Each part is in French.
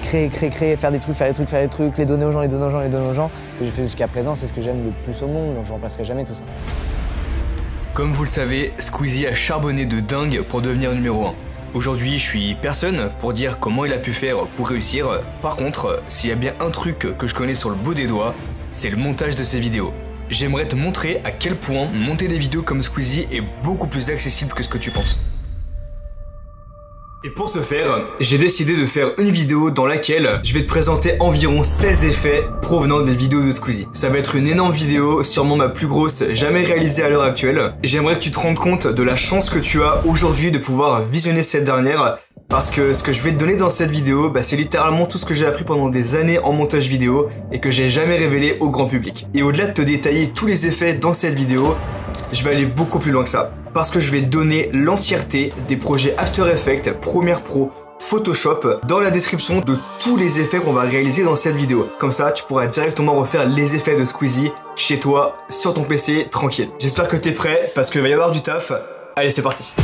créer, faire des trucs, les donner aux gens. Ce que j'ai fait jusqu'à présent, c'est ce que j'aime le plus au monde, donc je remplacerai jamais tout ça. Comme vous le savez, Squeezie a charbonné de dingue pour devenir numéro 1. Aujourd'hui, je suis personne pour dire comment il a pu faire pour réussir. Par contre, s'il y a bien un truc que je connais sur le bout des doigts, c'est le montage de ses vidéos. J'aimerais te montrer à quel point monter des vidéos comme Squeezie est beaucoup plus accessible que ce que tu penses. Et pour ce faire, j'ai décidé de faire une vidéo dans laquelle je vais te présenter environ 16 effets provenant des vidéos de Squeezie. Ça va être une énorme vidéo, sûrement ma plus grosse jamais réalisée à l'heure actuelle. J'aimerais que tu te rendes compte de la chance que tu as aujourd'hui de pouvoir visionner cette dernière, parce que ce que je vais te donner dans cette vidéo, c'est littéralement tout ce que j'ai appris pendant des années en montage vidéo et que j'ai jamais révélé au grand public. Et au-delà de te détailler tous les effets dans cette vidéo, je vais aller beaucoup plus loin que ça. Parce que je vais te donner l'entièreté des projets After Effects, Premiere Pro, Photoshop dans la description de tous les effets qu'on va réaliser dans cette vidéo. Comme ça, tu pourras directement refaire les effets de Squeezie chez toi, sur ton PC, tranquille. J'espère que t'es prêt parce qu'il va y avoir du taf. Allez, c'est parti.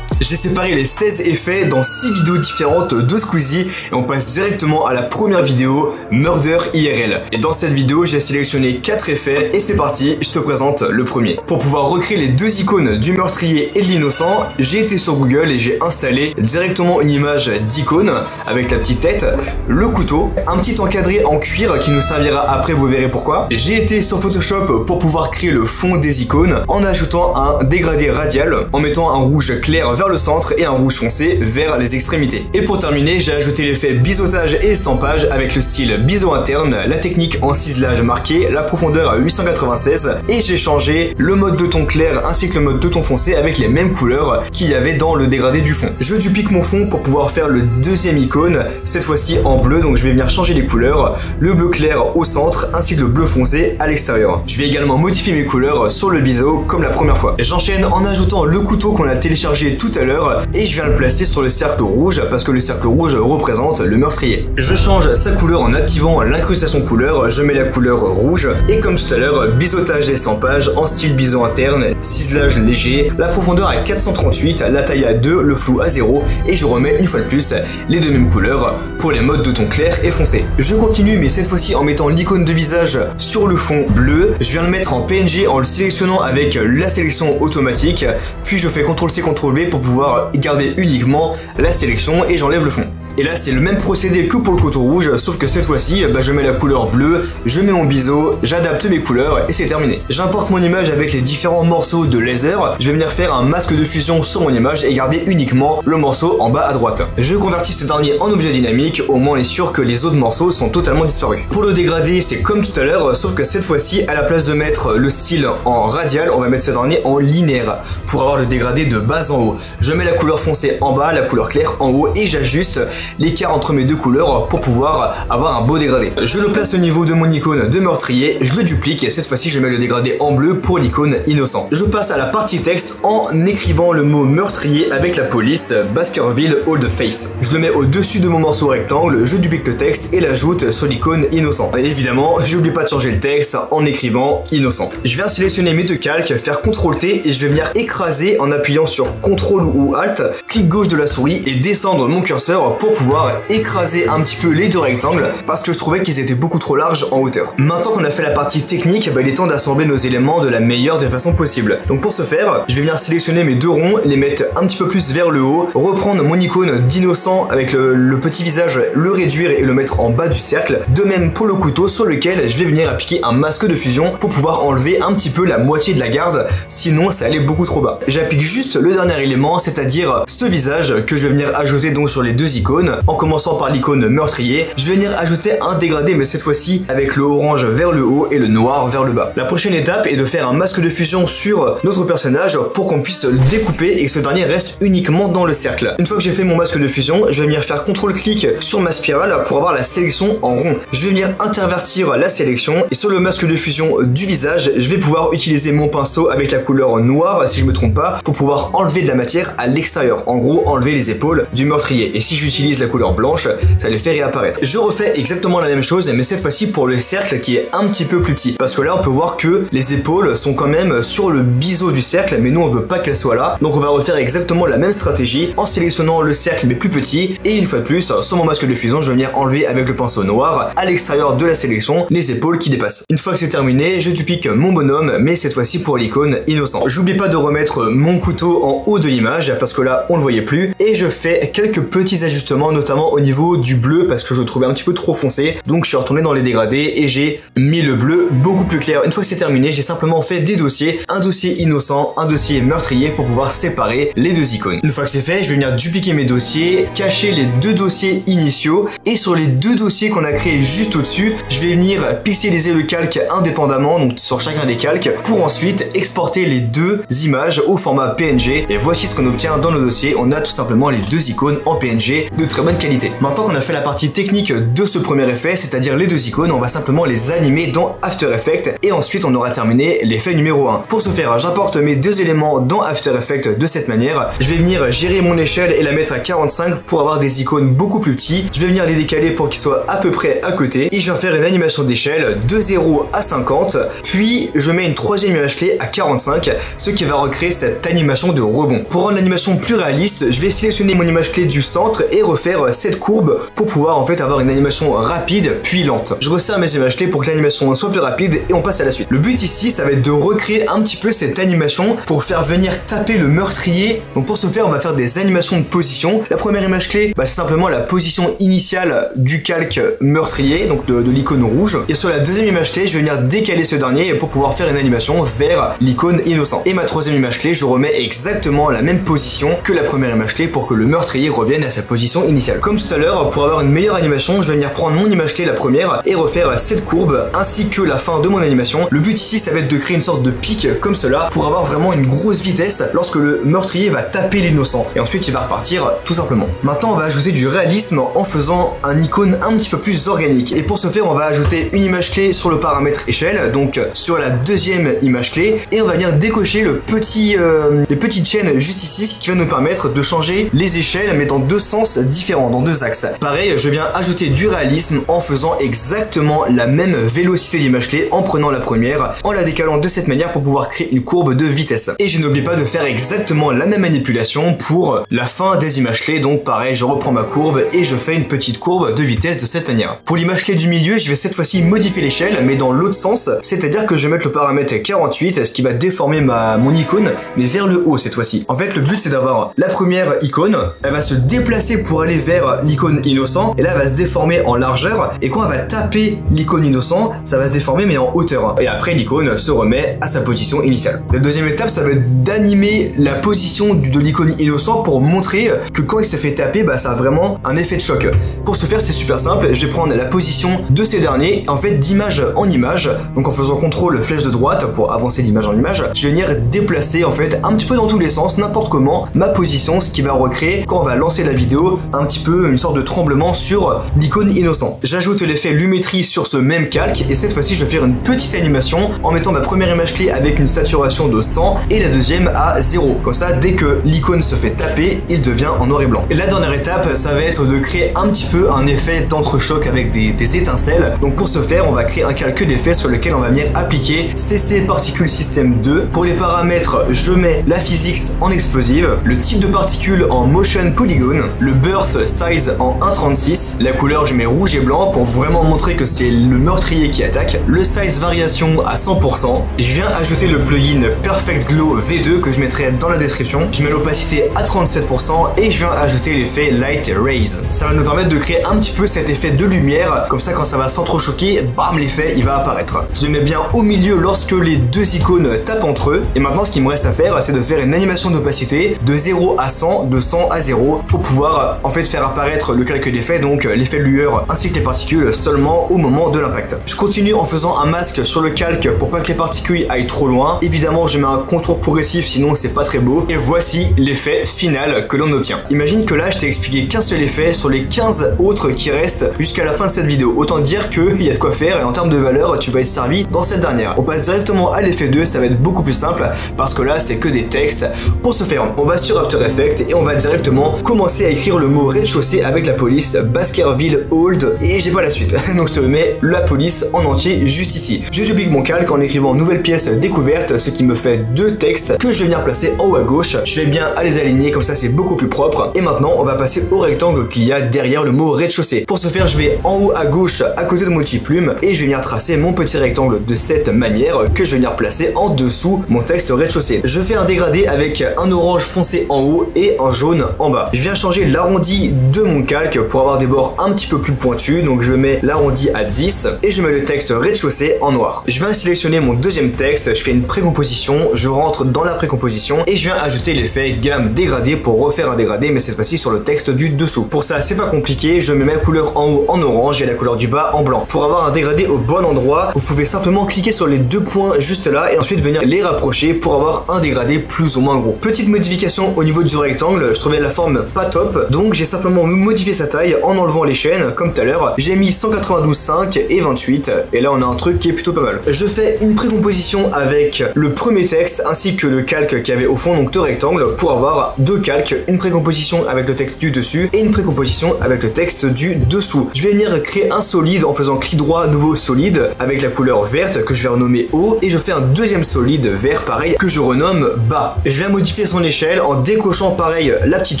J'ai séparé les 16 effets dans 6 vidéos différentes de Squeezie et on passe directement à la première vidéo, Murder IRL. Et dans cette vidéo, j'ai sélectionné 4 effets et c'est parti, je te présente le premier. Pour pouvoir recréer les deux icônes du meurtrier et de l'innocent, j'ai été sur Google et j'ai installé directement une image d'icône avec la petite tête, le couteau, un petit encadré en cuir qui nous servira après, vous verrez pourquoi. J'ai été sur Photoshop pour pouvoir créer le fond des icônes en ajoutant un dégradé radial, en mettant un rouge clair vers le centre et un rouge foncé vers les extrémités. Et pour terminer, j'ai ajouté l'effet biseautage et estampage avec le style biseau interne, la technique en ciselage marqué, la profondeur à 896 et j'ai changé le mode de ton clair ainsi que le mode de ton foncé avec les mêmes couleurs qu'il y avait dans le dégradé du fond. Je duplique mon fond pour pouvoir faire le deuxième icône, cette fois-ci en bleu, donc je vais venir changer les couleurs, le bleu clair au centre ainsi que le bleu foncé à l'extérieur. Je vais également modifier mes couleurs sur le biseau comme la première fois. J'enchaîne en ajoutant le couteau qu'on a téléchargé tout à l'heure et je viens le placer sur le cercle rouge parce que le cercle rouge représente le meurtrier. Je change sa couleur en activant l'incrustation couleur, je mets la couleur rouge et comme tout à l'heure, biseautage et estampage en style biseau interne, ciselage léger, la profondeur à 438, la taille à 2, le flou à 0 et je remets une fois de plus les deux mêmes couleurs pour les modes de ton clair et foncé. Je continue mais cette fois-ci en mettant l'icône de visage sur le fond bleu, je viens le mettre en PNG en le sélectionnant avec la sélection automatique, puis je fais CTRL-C, CTRL-V pour pouvoir garder uniquement la sélection et j'enlève le fond. Et là c'est le même procédé que pour le couteau rouge, sauf que cette fois-ci je mets la couleur bleue, je mets mon biseau, j'adapte mes couleurs et c'est terminé. J'importe mon image avec les différents morceaux de laser, je vais venir faire un masque de fusion sur mon image et garder uniquement le morceau en bas à droite. Je convertis ce dernier en objet dynamique, au moins on est sûr que les autres morceaux sont totalement disparus. Pour le dégradé c'est comme tout à l'heure, sauf que cette fois-ci à la place de mettre le style en radial, on va mettre ce dernier en linéaire pour avoir le dégradé de bas en haut. Je mets la couleur foncée en bas, la couleur claire en haut et j'ajuste l'écart entre mes deux couleurs pour pouvoir avoir un beau dégradé. Je le place au niveau de mon icône de meurtrier, je le duplique et cette fois-ci je mets le dégradé en bleu pour l'icône innocent. Je passe à la partie texte en écrivant le mot meurtrier avec la police Baskerville Hold Face. Je le mets au-dessus de mon morceau rectangle, je duplique le texte et l'ajoute sur l'icône innocent. Et évidemment, j'oublie pas de changer le texte en écrivant innocent. Je viens sélectionner mes deux calques, faire CTRL-T et je vais venir écraser en appuyant sur CTRL ou ALT, clic gauche de la souris et descendre mon curseur pour pouvoir écraser un petit peu les deux rectangles parce que je trouvais qu'ils étaient beaucoup trop larges en hauteur. Maintenant qu'on a fait la partie technique, il est temps d'assembler nos éléments de la meilleure des façons possibles. Donc pour ce faire, je vais venir sélectionner mes deux ronds, les mettre un petit peu plus vers le haut, reprendre mon icône d'innocent avec le petit visage, le réduire et le mettre en bas du cercle. De même pour le couteau sur lequel je vais venir appliquer un masque de fusion pour pouvoir enlever un petit peu la moitié de la garde, sinon ça allait beaucoup trop bas. J'applique juste le dernier élément, c'est-à-dire ce visage que je vais venir ajouter donc sur les deux icônes. En commençant par l'icône meurtrier, je vais venir ajouter un dégradé mais cette fois-ci avec le orange vers le haut et le noir vers le bas. La prochaine étape est de faire un masque de fusion sur notre personnage pour qu'on puisse le découper et que ce dernier reste uniquement dans le cercle. Une fois que j'ai fait mon masque de fusion, je vais venir faire CTRL-clic sur ma spirale pour avoir la sélection en rond. Je vais venir intervertir la sélection et sur le masque de fusion du visage, je vais pouvoir utiliser mon pinceau avec la couleur noire si je me trompe pas pour pouvoir enlever de la matière à l'extérieur. En gros, enlever les épaules du meurtrier. Et si j'utilise j'utilise la couleur blanche, ça les fait réapparaître. Je refais exactement la même chose, mais cette fois-ci pour le cercle qui est un petit peu plus petit. Parce que là, on peut voir que les épaules sont quand même sur le biseau du cercle, mais nous, on veut pas qu'elles soient là. Donc on va refaire exactement la même stratégie en sélectionnant le cercle mais plus petit. Et une fois de plus, sur mon masque de fusion, je vais venir enlever avec le pinceau noir à l'extérieur de la sélection les épaules qui dépassent. Une fois que c'est terminé, je duplique mon bonhomme, mais cette fois-ci pour l'icône innocent. J'oublie pas de remettre mon couteau en haut de l'image parce que là, on le voyait plus. Et je fais quelques petits ajustements, notamment au niveau du bleu parce que je le trouvais un petit peu trop foncé. Donc je suis retourné dans les dégradés et j'ai mis le bleu beaucoup plus clair. Une fois que c'est terminé, j'ai simplement fait des dossiers, un dossier innocent, un dossier meurtrier pour pouvoir séparer les deux icônes. Une fois que c'est fait, je vais venir dupliquer mes dossiers, cacher les deux dossiers initiaux et sur les deux dossiers qu'on a créés juste au-dessus, je vais venir pixeliser le calque indépendamment, donc sur chacun des calques, pour ensuite exporter les deux images au format PNG. Et voici ce qu'on obtient dans le dossier. On a tout simplement les deux icônes en PNG de très bonne qualité. Maintenant qu'on a fait la partie technique de ce premier effet, c'est-à-dire les deux icônes, on va simplement les animer dans After Effects et ensuite on aura terminé l'effet numéro 1. Pour ce faire, j'importe mes deux éléments dans After Effects de cette manière. Je vais venir gérer mon échelle et la mettre à 45 pour avoir des icônes beaucoup plus petits. Je vais venir les décaler pour qu'ils soient à peu près à côté et je vais faire une animation d'échelle de 0 à 50. Puis je mets une troisième image clé à 45, ce qui va recréer cette animation de rebond. Pour rendre l'animation plus réaliste, je vais sélectionner mon image clé du centre et refaire cette courbe pour pouvoir en fait avoir une animation rapide puis lente. Je resserre mes images clés pour que l'animation soit plus rapide et on passe à la suite. Le but ici, ça va être de recréer un petit peu cette animation pour faire venir taper le meurtrier. Donc pour ce faire, on va faire des animations de position. La première image clé, c'est simplement la position initiale du calque meurtrier, donc de l'icône rouge. Et sur la deuxième image clé, je vais venir décaler ce dernier pour pouvoir faire une animation vers l'icône innocent. Et ma troisième image clé, je remets exactement la même position que la première image clé pour que le meurtrier revienne à sa position initiale. Comme tout à l'heure, pour avoir une meilleure animation, je vais venir prendre mon image clé, la première, et refaire cette courbe ainsi que la fin de mon animation. Le but ici, ça va être de créer une sorte de pic comme cela pour avoir vraiment une grosse vitesse lorsque le meurtrier va taper l'innocent. Et ensuite, il va repartir tout simplement. Maintenant, on va ajouter du réalisme en faisant un icône un petit peu plus organique. Et pour ce faire, on va ajouter une image clé sur le paramètre échelle, donc sur la deuxième image clé, et on va venir décocher les petites chaînes juste ici, ce qui va nous permettre de changer les échelles mais dans deux sens différents, dans deux axes. Pareil, je viens ajouter du réalisme en faisant exactement la même vélocité d'image clé en prenant la première, en la décalant de cette manière pour pouvoir créer une courbe de vitesse. Et je n'oublie pas de faire exactement la même manipulation pour la fin des images clés, donc pareil, je reprends ma courbe et je fais une petite courbe de vitesse de cette manière. Pour l'image clé du milieu, je vais cette fois-ci modifier l'échelle mais dans l'autre sens, c'est-à-dire que je vais mettre le paramètre 48, ce qui va déformer mon icône mais vers le haut cette fois-ci. En fait, le but c'est d'avoir la première icône, elle va se déplacer pour aller vers l'icône innocent et là elle va se déformer en largeur et quand elle va taper l'icône innocent, ça va se déformer mais en hauteur. Et après l'icône se remet à sa position initiale. La deuxième étape, ça va être d'animer la position de l'icône innocent pour montrer que quand il se fait taper, ça a vraiment un effet de choc. Pour ce faire, c'est super simple, je vais prendre la position de ces derniers, en fait d'image en image, donc en faisant CTRL flèche de droite pour avancer d'image en image, je vais venir déplacer en fait un petit peu dans tous les sens, n'importe comment, ma position, ce qui va recréer, quand on va lancer la vidéo, un petit peu une sorte de tremblement sur l'icône innocent. J'ajoute l'effet lumétrie sur ce même calque et cette fois-ci je vais faire une petite animation en mettant ma première image clé avec une saturation de 100 et la deuxième à 0. Comme ça, dès que l'icône se fait taper, il devient en noir et blanc. Et la dernière étape, ça va être de créer un petit peu un effet d'entrechoc avec des étincelles. Donc pour ce faire, on va créer un calque d'effet sur lequel on va venir appliquer CC Particle System 2. Pour les paramètres, je mets la physics en explosive, le type de particule en motion polygon, le birth size en 1.36, la couleur je mets rouge et blanc pour vraiment montrer que c'est le meurtrier qui attaque, le size variation à 100%, je viens ajouter le plugin Perfect Glow V2 que je mettrai dans la description, je mets l'opacité à 37% et je viens ajouter l'effet Light Rays. Ça va nous permettre de créer un petit peu cet effet de lumière, comme ça quand ça va s'entrechoquer, bam, l'effet il va apparaître. Je le mets bien au milieu lorsque les deux icônes tapent entre eux, et maintenant ce qu'il me reste à faire, c'est de faire une animation d'opacité de 0 à 100, de 100 à 0, pour pouvoir en fait faire apparaître le calque d'effet, donc l'effet de lueur ainsi que les particules seulement au moment de l'impact. Je continue en faisant un masque sur le calque pour pas que les particules aillent trop loin. Évidemment, je mets un contour progressif, sinon c'est pas très beau. Et voici l'effet final que l'on obtient. Imagine que là, je t'ai expliqué qu'un seul effet sur les 15 autres qui restent jusqu'à la fin de cette vidéo. Autant dire qu'il y a de quoi faire et en termes de valeur, tu vas être servi dans cette dernière. On passe directement à l'effet 2, ça va être beaucoup plus simple parce que là, c'est que des textes. Pour ce faire, on va sur After Effects et on va directement commencer à écrire le mot mot rez-de-chaussée avec la police, Baskerville Hold, et j'ai pas la suite. Donc je te mets la police en entier juste ici. Je duplique mon calque en écrivant nouvelle pièce découverte, ce qui me fait deux textes que je vais venir placer en haut à gauche. Je vais bien à les aligner, comme ça c'est beaucoup plus propre. Et maintenant on va passer au rectangle qu'il y a derrière le mot rez-de-chaussée. Pour ce faire, je vais en haut à gauche à côté de mon petit plume et je vais venir tracer mon petit rectangle de cette manière que je vais venir placer en dessous mon texte rez-de-chaussée. Je fais un dégradé avec un orange foncé en haut et un jaune en bas. Je viens changer l'arrondi de mon calque pour avoir des bords un petit peu plus pointus, donc je mets l'arrondi à 10 et je mets le texte rez-de-chaussée en noir. Je viens sélectionner mon deuxième texte, je fais une précomposition, je rentre dans la précomposition et je viens ajouter l'effet gamme dégradé pour refaire un dégradé, mais cette fois-ci sur le texte du dessous. Pour ça c'est pas compliqué, je mets ma couleur en haut en orange et la couleur du bas en blanc. Pour avoir un dégradé au bon endroit, vous pouvez simplement cliquer sur les deux points juste là et ensuite venir les rapprocher pour avoir un dégradé plus ou moins gros. Petite modification au niveau du rectangle, je trouvais la forme pas top, donc j'ai simplement modifié sa taille en enlevant les chaînes comme tout à l'heure. J'ai mis 192,5 et 28 et là on a un truc qui est plutôt pas mal. Je fais une précomposition avec le premier texte ainsi que le calque qu'il y avait au fond, donc deux rectangles, pour avoir deux calques, une précomposition avec le texte du dessus et une précomposition avec le texte du dessous. Je vais venir créer un solide en faisant clic droit, nouveau solide avec la couleur verte que je vais renommer haut et je fais un deuxième solide vert pareil que je renomme bas. Je viens modifier son échelle en décochant pareil la petite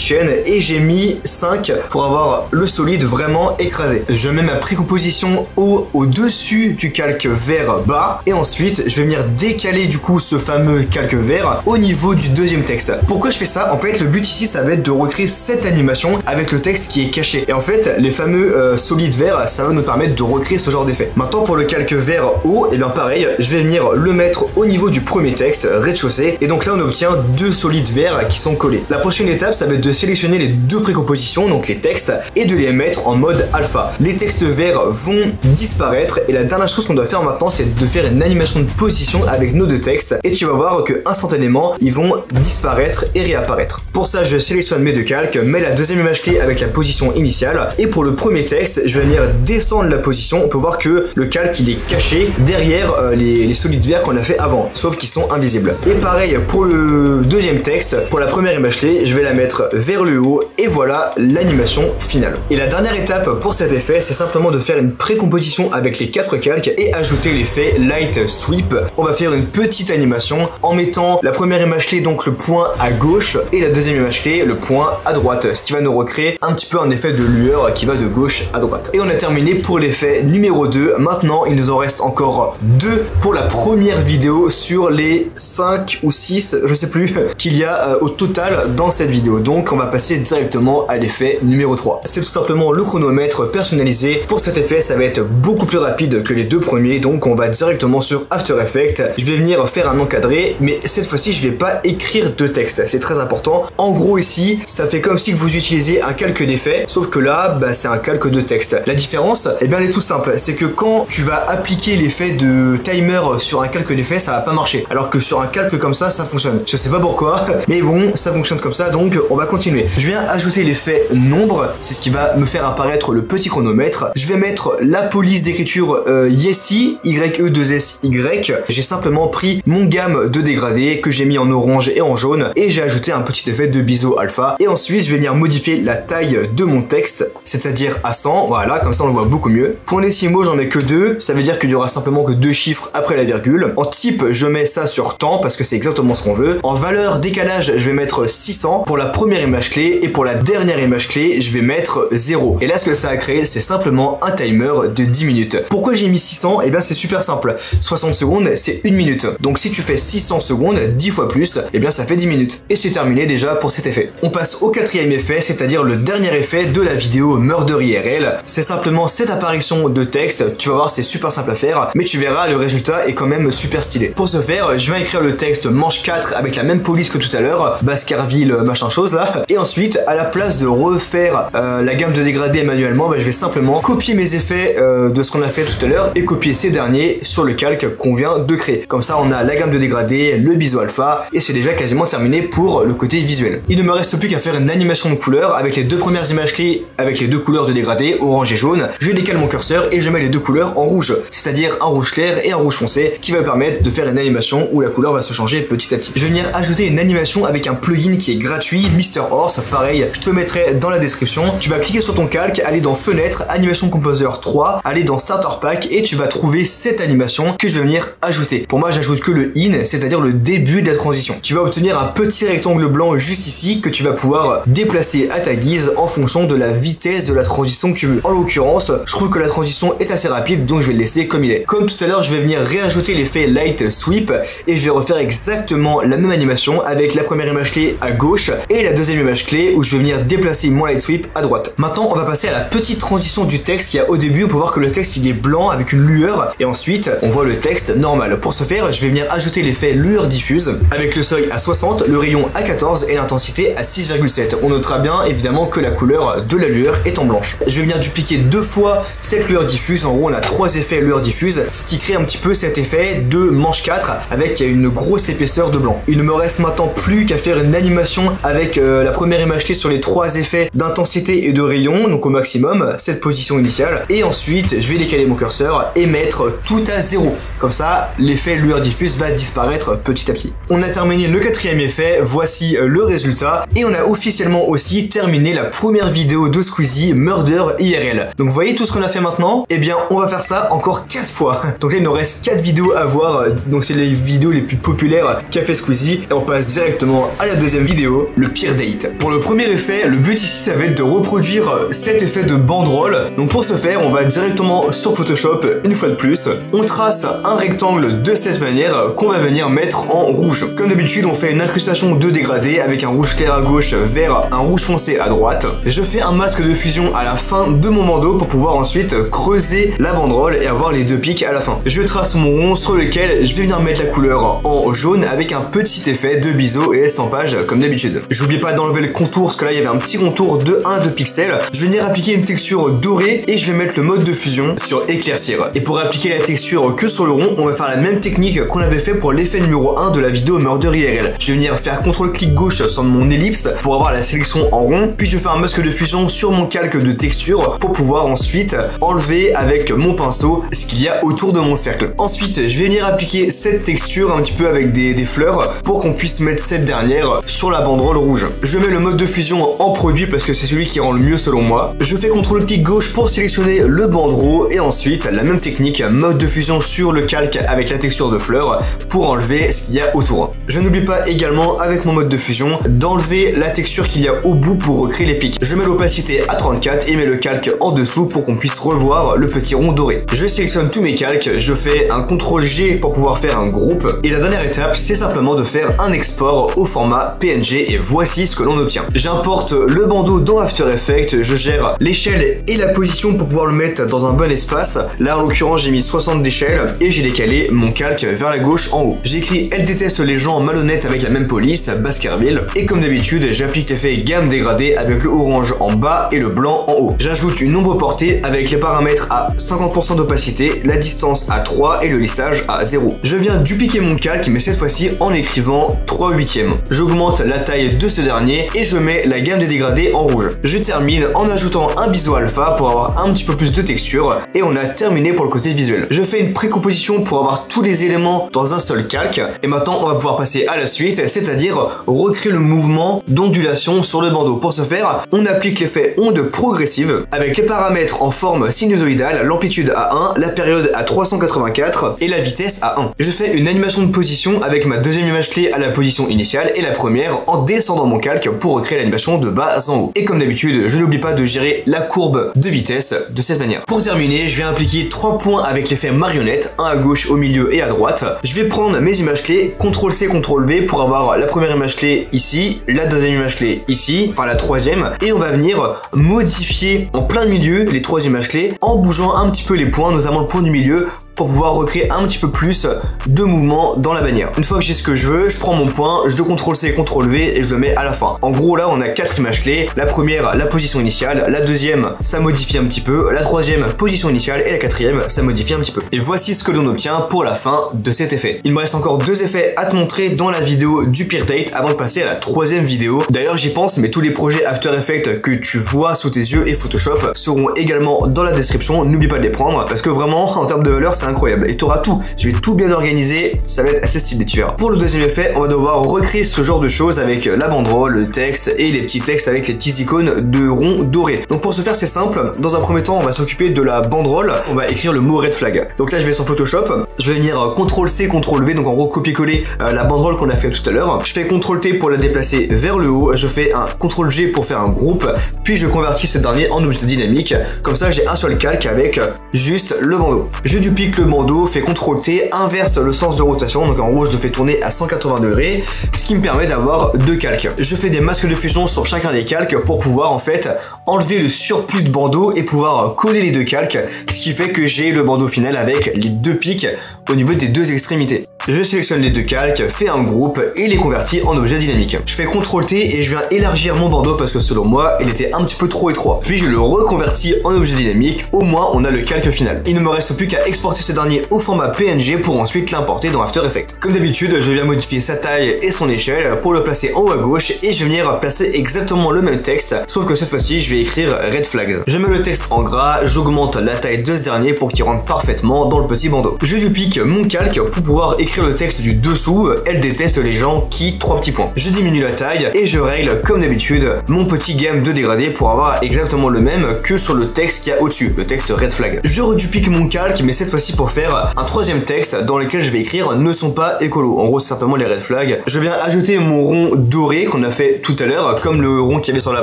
chaîne et j'ai mis 5 pour avoir le solide vraiment écrasé. Je mets ma précomposition haut au-dessus du calque vert bas et ensuite je vais venir décaler du coup ce fameux calque vert au niveau du deuxième texte. Pourquoi je fais ça? En fait le but ici ça va être de recréer cette animation avec le texte qui est caché et en fait les fameux solides verts ça va nous permettre de recréer ce genre d'effet. Maintenant pour le calque vert haut, et bien pareil, je vais venir le mettre au niveau du premier texte, rez-de-chaussée, et donc là on obtient deux solides verts qui sont collés. La prochaine étape ça va être de sélectionner les deux précompositions, donc les textes, et de les mettre en mode alpha. Les textes verts vont disparaître et la dernière chose qu'on doit faire maintenant c'est de faire une animation de position avec nos deux textes et tu vas voir que instantanément ils vont disparaître et réapparaître. Pour ça je sélectionne mes deux calques, mets la deuxième image clé avec la position initiale et pour le premier texte je vais venir descendre la position. On peut voir que le calque il est caché derrière les solides verts qu'on a fait avant, sauf qu'ils sont invisibles. Et pareil pour le deuxième texte, pour la première image clé je vais la mettre vers le haut et voilà l'animation finale. Et la dernière étape pour cet effet c'est simplement de faire une précomposition avec les quatre calques et ajouter l'effet light sweep. On va faire une petite animation en mettant la première image clé, donc le point à gauche, et la deuxième image clé, le point à droite, ce qui va nous recréer un petit peu un effet de lueur qui va de gauche à droite. Et on a terminé pour l'effet numéro 2. Maintenant il nous en reste encore 2 pour la première vidéo sur les 5 ou 6 je sais plus qu'il y a au total dans cette vidéo. Donc on va passer directement à l'effet numéro 3. C'est tout simplement le chronomètre personnalisé. Pour cet effet ça va être beaucoup plus rapide que les deux premiers, donc on va directement sur After Effects. Je vais venir faire un encadré, mais cette fois-ci je vais pas écrire de texte, c'est très important. En gros ici ça fait comme si vous utilisiez un calque d'effet, sauf que là c'est un calque de texte. La différence, eh bien elle est toute simple, c'est que quand tu vas appliquer l'effet de timer sur un calque d'effet ça va pas marcher, alors que sur un calque comme ça fonctionne. Je sais pas pourquoi mais bon ça fonctionne comme ça, donc on va continuer. Je viens ajouter l'effet nombre, c'est ce qui va me faire apparaître le petit chronomètre. Je vais mettre la police d'écriture Yesy, Y-E-2-S-Y. J'ai simplement pris mon gamme de dégradé que j'ai mis en orange et en jaune et j'ai ajouté un petit effet de biseau alpha. Et ensuite je vais venir modifier la taille de mon texte, c'est-à-dire à 100, voilà, comme ça on le voit beaucoup mieux. Pour les décimaux j'en mets que 2, ça veut dire qu'il y aura simplement que 2 chiffres après la virgule. En type je mets ça sur temps parce que c'est exactement ce qu'on veut. En valeur décalage je vais mettre 600 pour la première image clé et pour la dernière image clé je vais mettre 0. Et là ce que ça a créé c'est simplement un timer de 10 minutes. Pourquoi j'ai mis 600? Et bien c'est super simple, 60 secondes c'est 1 minute. Donc si tu fais 600 secondes 10 fois plus, et bien ça fait 10 minutes. Et c'est terminé déjà pour cet effet. On passe au quatrième effet, c'est-à-dire le dernier effet de la vidéo Murder IRL. C'est simplement cette apparition de texte, tu vas voir c'est super simple à faire, mais tu verras le résultat est quand même super stylé. Pour ce faire, je vais écrire le texte manche 4 avec la même police que tout à l'heure, Baskerville machin chose là, et ensuite à la place de refaire la gamme de dégradés manuellement, je vais simplement copier mes effets de ce qu'on a fait tout à l'heure et copier ces derniers sur le calque qu'on vient de créer. Comme ça on a la gamme de dégradés, le biseau alpha et c'est déjà quasiment terminé pour le côté visuel. Il ne me reste plus qu'à faire une animation de couleurs avec les deux premières images clés avec les deux couleurs de dégradés, orange et jaune. Je décale mon curseur et je mets les deux couleurs en rouge, c'est-à-dire un rouge clair et un rouge foncé qui va permettre de faire une animation où la couleur va se changer petit à petit. Je vais venir ajouter une animation avec un plugin qui est gratuit, Mr. Horse. Pareil, je te mets mettrai dans la description. Tu vas cliquer sur ton calque, aller dans Fenêtre, Animation Composer 3, aller dans Starter Pack et tu vas trouver cette animation que je vais venir ajouter. Pour moi, j'ajoute que le in, c'est-à-dire le début de la transition. Tu vas obtenir un petit rectangle blanc juste ici que tu vas pouvoir déplacer à ta guise en fonction de la vitesse de la transition que tu veux. En l'occurrence, je trouve que la transition est assez rapide, donc je vais le laisser comme il est. Comme tout à l'heure, je vais venir réajouter l'effet Light Sweep et je vais refaire exactement la même animation avec la première image clé à gauche et la deuxième image clé où je vais venir déplacer mon Light Sweep à droite. Maintenant, on va passer à la petite transition du texte qu'il y a au début. On peut voir que le texte il est blanc avec une lueur et ensuite on voit le texte normal. Pour ce faire, je vais venir ajouter l'effet lueur diffuse avec le seuil à 60, le rayon à 14 et l'intensité à 6,7. On notera bien évidemment que la couleur de la lueur est en blanche. Je vais venir dupliquer deux fois cette lueur diffuse. En gros, on a trois effets lueur diffuse, ce qui crée un petit peu cet effet de manche 4 avec une grosse épaisseur de blanc. Il ne me reste maintenant plus qu'à faire une animation avec la première image clé sur les trois effets d'intensité et de rayon, donc au maximum, cette position initiale. Et ensuite, je vais décaler mon curseur et mettre tout à 0. Comme ça, l'effet lueur diffuse va disparaître petit à petit. On a terminé le quatrième effet, voici le résultat. Et on a officiellement aussi terminé la première vidéo de Squeezie Murder IRL. Donc vous voyez tout ce qu'on a fait maintenant? Eh bien, on va faire ça encore 4 fois. Donc là, il nous reste 4 vidéos à voir. Donc c'est les vidéos les plus populaires qu'a fait Squeezie. Et on passe directement à la deuxième vidéo, le pire date. Pour le premier effet, le but ici, ça va être de reproduire cet effet de banderole. Donc pour ce faire, on va directement sur Photoshop une fois de plus. On trace un rectangle de cette manière qu'on va venir mettre en rouge. Comme d'habitude, on fait une incrustation de dégradé avec un rouge clair à gauche vers un rouge foncé à droite. Je fais un masque de fusion à la fin de mon bandeau pour pouvoir ensuite creuser la banderole et avoir les deux pics à la fin. Je trace mon rond sur lequel je vais venir mettre la couleur en jaune avec un petit effet de biseau et estampage comme d'habitude. J'oublie pas d'enlever le contour parce que là il y avait un petit contour de 1-2 pixels. Je vais venir appliquer une texture dorée et je vais mettre le mode de fusion sur éclaircir. Et pour appliquer la texture que sur le rond, on va faire la même technique qu'on avait fait pour l'effet numéro 1 de la vidéo Murder IRL. Je vais venir faire CTRL-clic gauche sur mon ellipse pour avoir la sélection en rond, puis je vais faire un masque de fusion sur mon calque de texture pour pouvoir ensuite enlever avec mon pinceau ce qu'il y a autour de mon cercle. Ensuite, je vais venir appliquer cette texture un petit peu avec des fleurs pour qu'on puisse mettre cette dernière sur la banderole rouge. Je mets le mode de fusion en produit parce que c'est celui qui rend le mieux selon moi. Je fais CTRL-clic gauche pour sélectionner le bandeau et ensuite la même technique, mode de fusion sur le calque avec la texture de fleurs pour enlever ce qu'il y a autour. Je n'oublie pas également avec mon mode de fusion d'enlever la texture qu'il y a au bout pour recréer les pics. Je mets l'opacité à 34 et mets le calque en dessous pour qu'on puisse revoir le petit rond doré. Je sélectionne tous mes calques, je fais un CTRL-G pour pouvoir faire un groupe et la dernière étape c'est simplement de faire un export au format PNG et voici ce que l'on obtient. J'importe le bandeau dans After Effects, je gère l'échelle et la position pour pouvoir le mettre dans un bon espace. Là en l'occurrence j'ai mis 60 d'échelle et j'ai décalé mon calque vers la gauche en haut. J'écris Elle déteste les gens malhonnêtes avec la même police, Baskerville, et comme d'habitude j'applique l'effet gamme dégradé avec le orange en bas et le blanc en haut. J'ajoute une ombre portée avec les paramètres à 50% d'opacité, la distance à 3 et le lissage à 0. Je viens dupliquer mon calque mais cette fois-ci en écrivant 3/8. J'augmente la taille de ce dernier et je mets la gamme des dégradés en rouge. Je termine en ajoutant un biseau alpha pour avoir un petit peu plus de texture et on a terminé pour le côté visuel. Je fais une précomposition pour avoir tous les éléments dans un seul calque et maintenant on va pouvoir passer à la suite, c'est-à-dire recréer le mouvement d'ondulation sur le bandeau. Pour ce faire, on applique l'effet onde progressive avec les paramètres en forme sinusoïdale, l'amplitude à 1, la période à 384 et la vitesse à 1. Je fais une animation de position avec ma deuxième image clé à la position initiale et la première en descendant mon calque pour recréer l'animation de bas en haut. Et comme d'habitude, je n'oublie pas de gérer la courbe de vitesse de cette manière. Pour terminer, je vais appliquer 3 points avec l'effet marionnette, un à gauche, au milieu et à droite. Je vais prendre mes images clés, CTRL-C, CTRL-V pour avoir la première image clé ici, la deuxième image clé ici, enfin la troisième, et on va venir modifier en plein milieu les 3 images clés en bougeant un petit peu les points, notamment le point du milieu, pour pouvoir recréer un petit peu plus de mouvement dans la bannière. Une fois que j'ai ce que je veux, je prends mon point, je dois CTRL-C, CTRL-V et je le mets à la fin. En gros là on a 4 images clés, la première la position initiale, la deuxième ça modifie un petit peu, la troisième position initiale et la quatrième ça modifie un petit peu. Et voici ce que l'on obtient pour la fin de cet effet. Il me reste encore 2 effets à te montrer dans la vidéo du pire date avant de passer à la 3e vidéo. D'ailleurs j'y pense mais tous les projets After Effects que tu vois sous tes yeux et Photoshop seront également dans la description, n'oublie pas de les prendre parce que vraiment en termes de valeur c'est incroyable. Et tu auras tout, je vais tout bien organiser, ça va être assez stylé, tu verras. Pour le deuxième effet, on va devoir recréer ce genre de choses avec la banderole, le texte et les petits textes avec les petits icônes de ronds dorés. Donc pour ce faire, c'est simple. Dans un premier temps, on va s'occuper de la banderole. On va écrire le mot red flag. Donc là, je vais sur Photoshop. Je vais venir CTRL-C, CTRL-V, donc en gros copier-coller la banderole qu'on a fait tout à l'heure. Je fais CTRL-T pour la déplacer vers le haut. Je fais un CTRL-G pour faire un groupe. Puis je convertis ce dernier en objet dynamique. Comme ça, j'ai un seul calque avec juste le bandeau. Je duplique le bandeau, fais CTRL-T, inverse le sens de rotation. Donc en gros, je le fais tourner à 180 degrés, ce qui me permet d'avoir deux calques. Je fais des masques de fusion sur chacun des calques pour pouvoir en fait enlever le surplus de bandeau et pouvoir coller les deux calques, ce qui fait que j'ai le bandeau final avec les deux pics au niveau des deux extrémités. Je sélectionne les deux calques, fais un groupe et les convertis en objet dynamique. Je fais CTRL-T et je viens élargir mon bandeau parce que selon moi, il était un petit peu trop étroit. Puis je le reconvertis en objet dynamique, au moins on a le calque final. Il ne me reste plus qu'à exporter ce dernier au format PNG pour ensuite l'importer dans After Effects. Comme d'habitude, je viens modifier sa taille et son échelle pour le placer en haut à gauche et je vais venir placer exactement le même texte, sauf que cette fois-ci, je vais écrire Red Flags. Je mets le texte en gras, j'augmente la taille de ce dernier pour qu'il rentre parfaitement dans le petit bandeau. Je duplique mon calque pour pouvoir écrire le texte du dessous, elle déteste les gens qui, 3 petits points. Je diminue la taille et je règle comme d'habitude mon petit gamme de dégradé pour avoir exactement le même que sur le texte qu'il y a au-dessus, le texte Red Flag. Je reduplique mon calque mais cette fois-ci pour faire un troisième texte dans lequel je vais écrire ne sont pas écolos. En gros c'est simplement les Red Flags. Je viens ajouter mon rond doré qu'on a fait tout à l'heure comme le rond qu'il y avait sur la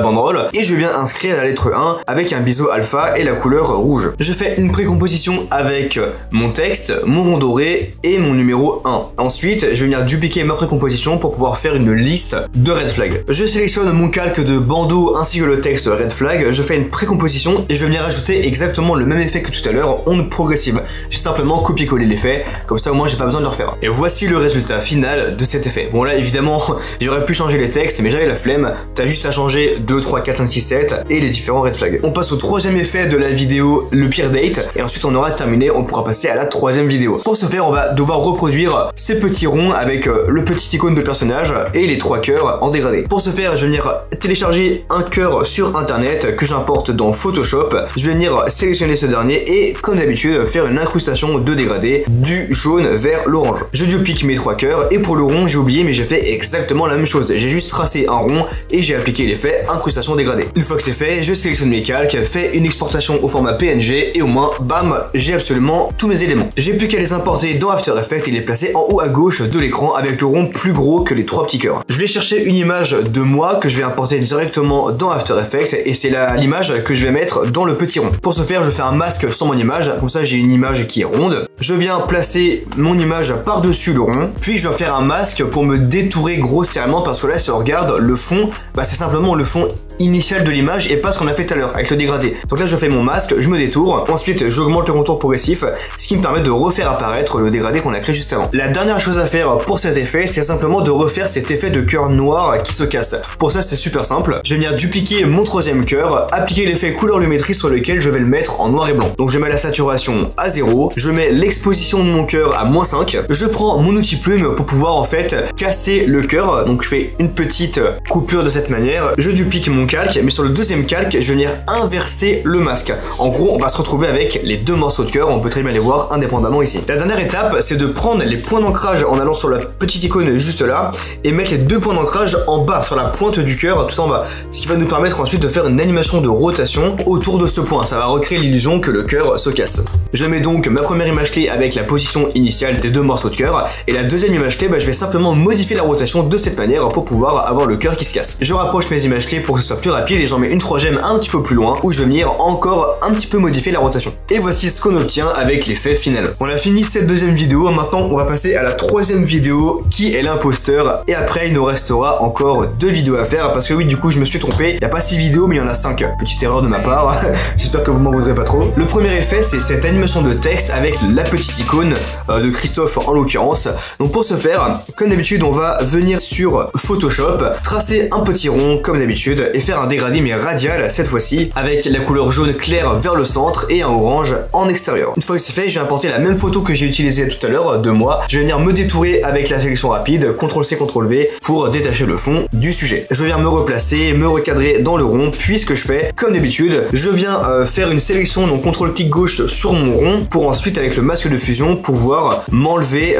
banderole et je viens inscrire la lettre 1 avec un biseau alpha et la couleur rouge. Je fais une précomposition avec mon texte, mon rond doré et mon numéro 1. Ensuite, je vais venir dupliquer ma précomposition pour pouvoir faire une liste de red flags. Je sélectionne mon calque de bandeau ainsi que le texte red flag, je fais une précomposition et je vais venir ajouter exactement le même effet que tout à l'heure, onde progressive. J'ai simplement copié-collé l'effet, comme ça au moins j'ai pas besoin de le refaire. Et voici le résultat final de cet effet. Bon là évidemment, j'aurais pu changer les textes, mais j'avais la flemme, t'as juste à changer 2, 3, 4, 5, 6, 7 et les différents red flags. On passe au troisième effet de la vidéo, le pire date, et ensuite on aura terminé, on pourra passer à la troisième vidéo. Pour ce faire, on va devoir reproduire ces petits ronds avec le petit icône de personnage et les 3 cœurs en dégradé. Pour ce faire, je vais venir télécharger un cœur sur internet que j'importe dans Photoshop. Je vais venir sélectionner ce dernier et comme d'habitude faire une incrustation de dégradé du jaune vers l'orange. Je duplique mes 3 cœurs et pour le rond j'ai oublié mais j'ai fait exactement la même chose. J'ai juste tracé un rond et j'ai appliqué l'effet incrustation dégradée. Une fois que c'est fait, je sélectionne mes calques, fais une exportation au format PNG et au moins bam, j'ai absolument tous mes éléments. J'ai plus qu'à les importer dans After Effects et les placer en haut à gauche de l'écran avec le rond plus gros que les 3 petits cœurs. Je vais chercher une image de moi que je vais importer directement dans After Effects et c'est l'image que je vais mettre dans le petit rond. Pour ce faire, je fais un masque sur mon image, comme ça j'ai une image qui est ronde. Je viens placer mon image par-dessus le rond, puis je vais faire un masque pour me détourer grossièrement parce que là si on regarde le fond, c'est simplement le fond initial de l'image et pas ce qu'on a fait tout à l'heure avec le dégradé. Donc là je fais mon masque, je me détourne, ensuite j'augmente le contour progressif, ce qui me permet de refaire apparaître le dégradé qu'on a créé juste avant. La dernière chose à faire pour cet effet, c'est simplement de refaire cet effet de cœur noir qui se casse. Pour ça c'est super simple, je vais venir dupliquer mon troisième cœur, appliquer l'effet couleur lumétrie sur lequel je vais le mettre en noir et blanc. Donc je mets la saturation à 0, je mets l'exposition de mon cœur à -5, je prends mon outil plume pour pouvoir en fait casser le cœur, donc je fais une petite coupure de cette manière, je duplique mon calque, mais sur le deuxième calque, je vais venir inverser le masque. En gros, on va se retrouver avec les 2 morceaux de cœur, on peut très bien les voir indépendamment ici. La dernière étape, c'est de prendre les points d'ancrage en allant sur la petite icône juste là, et mettre les 2 points d'ancrage en bas, sur la pointe du cœur, tout en bas. Ce qui va nous permettre ensuite de faire une animation de rotation autour de ce point, ça va recréer l'illusion que le cœur se casse. Je mets donc ma première image clé avec la position initiale des 2 morceaux de cœur, et la deuxième image clé, je vais simplement modifier la rotation de cette manière pour pouvoir avoir le cœur qui se casse. Je rapproche mes images clés pour que ce soit plus rapide et j'en mets une troisième un petit peu plus loin où je vais venir encore un petit peu modifier la rotation. Et voici ce qu'on obtient avec l'effet final. On a fini cette deuxième vidéo, maintenant on va passer à la troisième vidéo qui est l'imposteur et après il nous restera encore 2 vidéos à faire parce que oui du coup je me suis trompé, il n'y a pas 6 vidéos mais il y en a 5. Petite erreur de ma part, j'espère que vous m'en voudrez pas trop. Le premier effet c'est cette animation de texte avec la petite icône de Christophe en l'occurrence. Donc pour ce faire, comme d'habitude on va venir sur Photoshop, tracer un petit rond comme d'habitude et faire un dégradé mais radial cette fois-ci avec la couleur jaune claire vers le centre et un orange en extérieur. Une fois que c'est fait, je vais importer la même photo que j'ai utilisée tout à l'heure de moi pas. Je vais venir me détourer avec la sélection rapide, CTRL-C, CTRL-V pour détacher le fond du sujet. Je viens me replacer, me recadrer dans le rond, puis ce que je fais, comme d'habitude, je viens faire une sélection, donc CTRL-clic gauche sur mon rond, pour ensuite avec le masque de fusion pouvoir m'enlever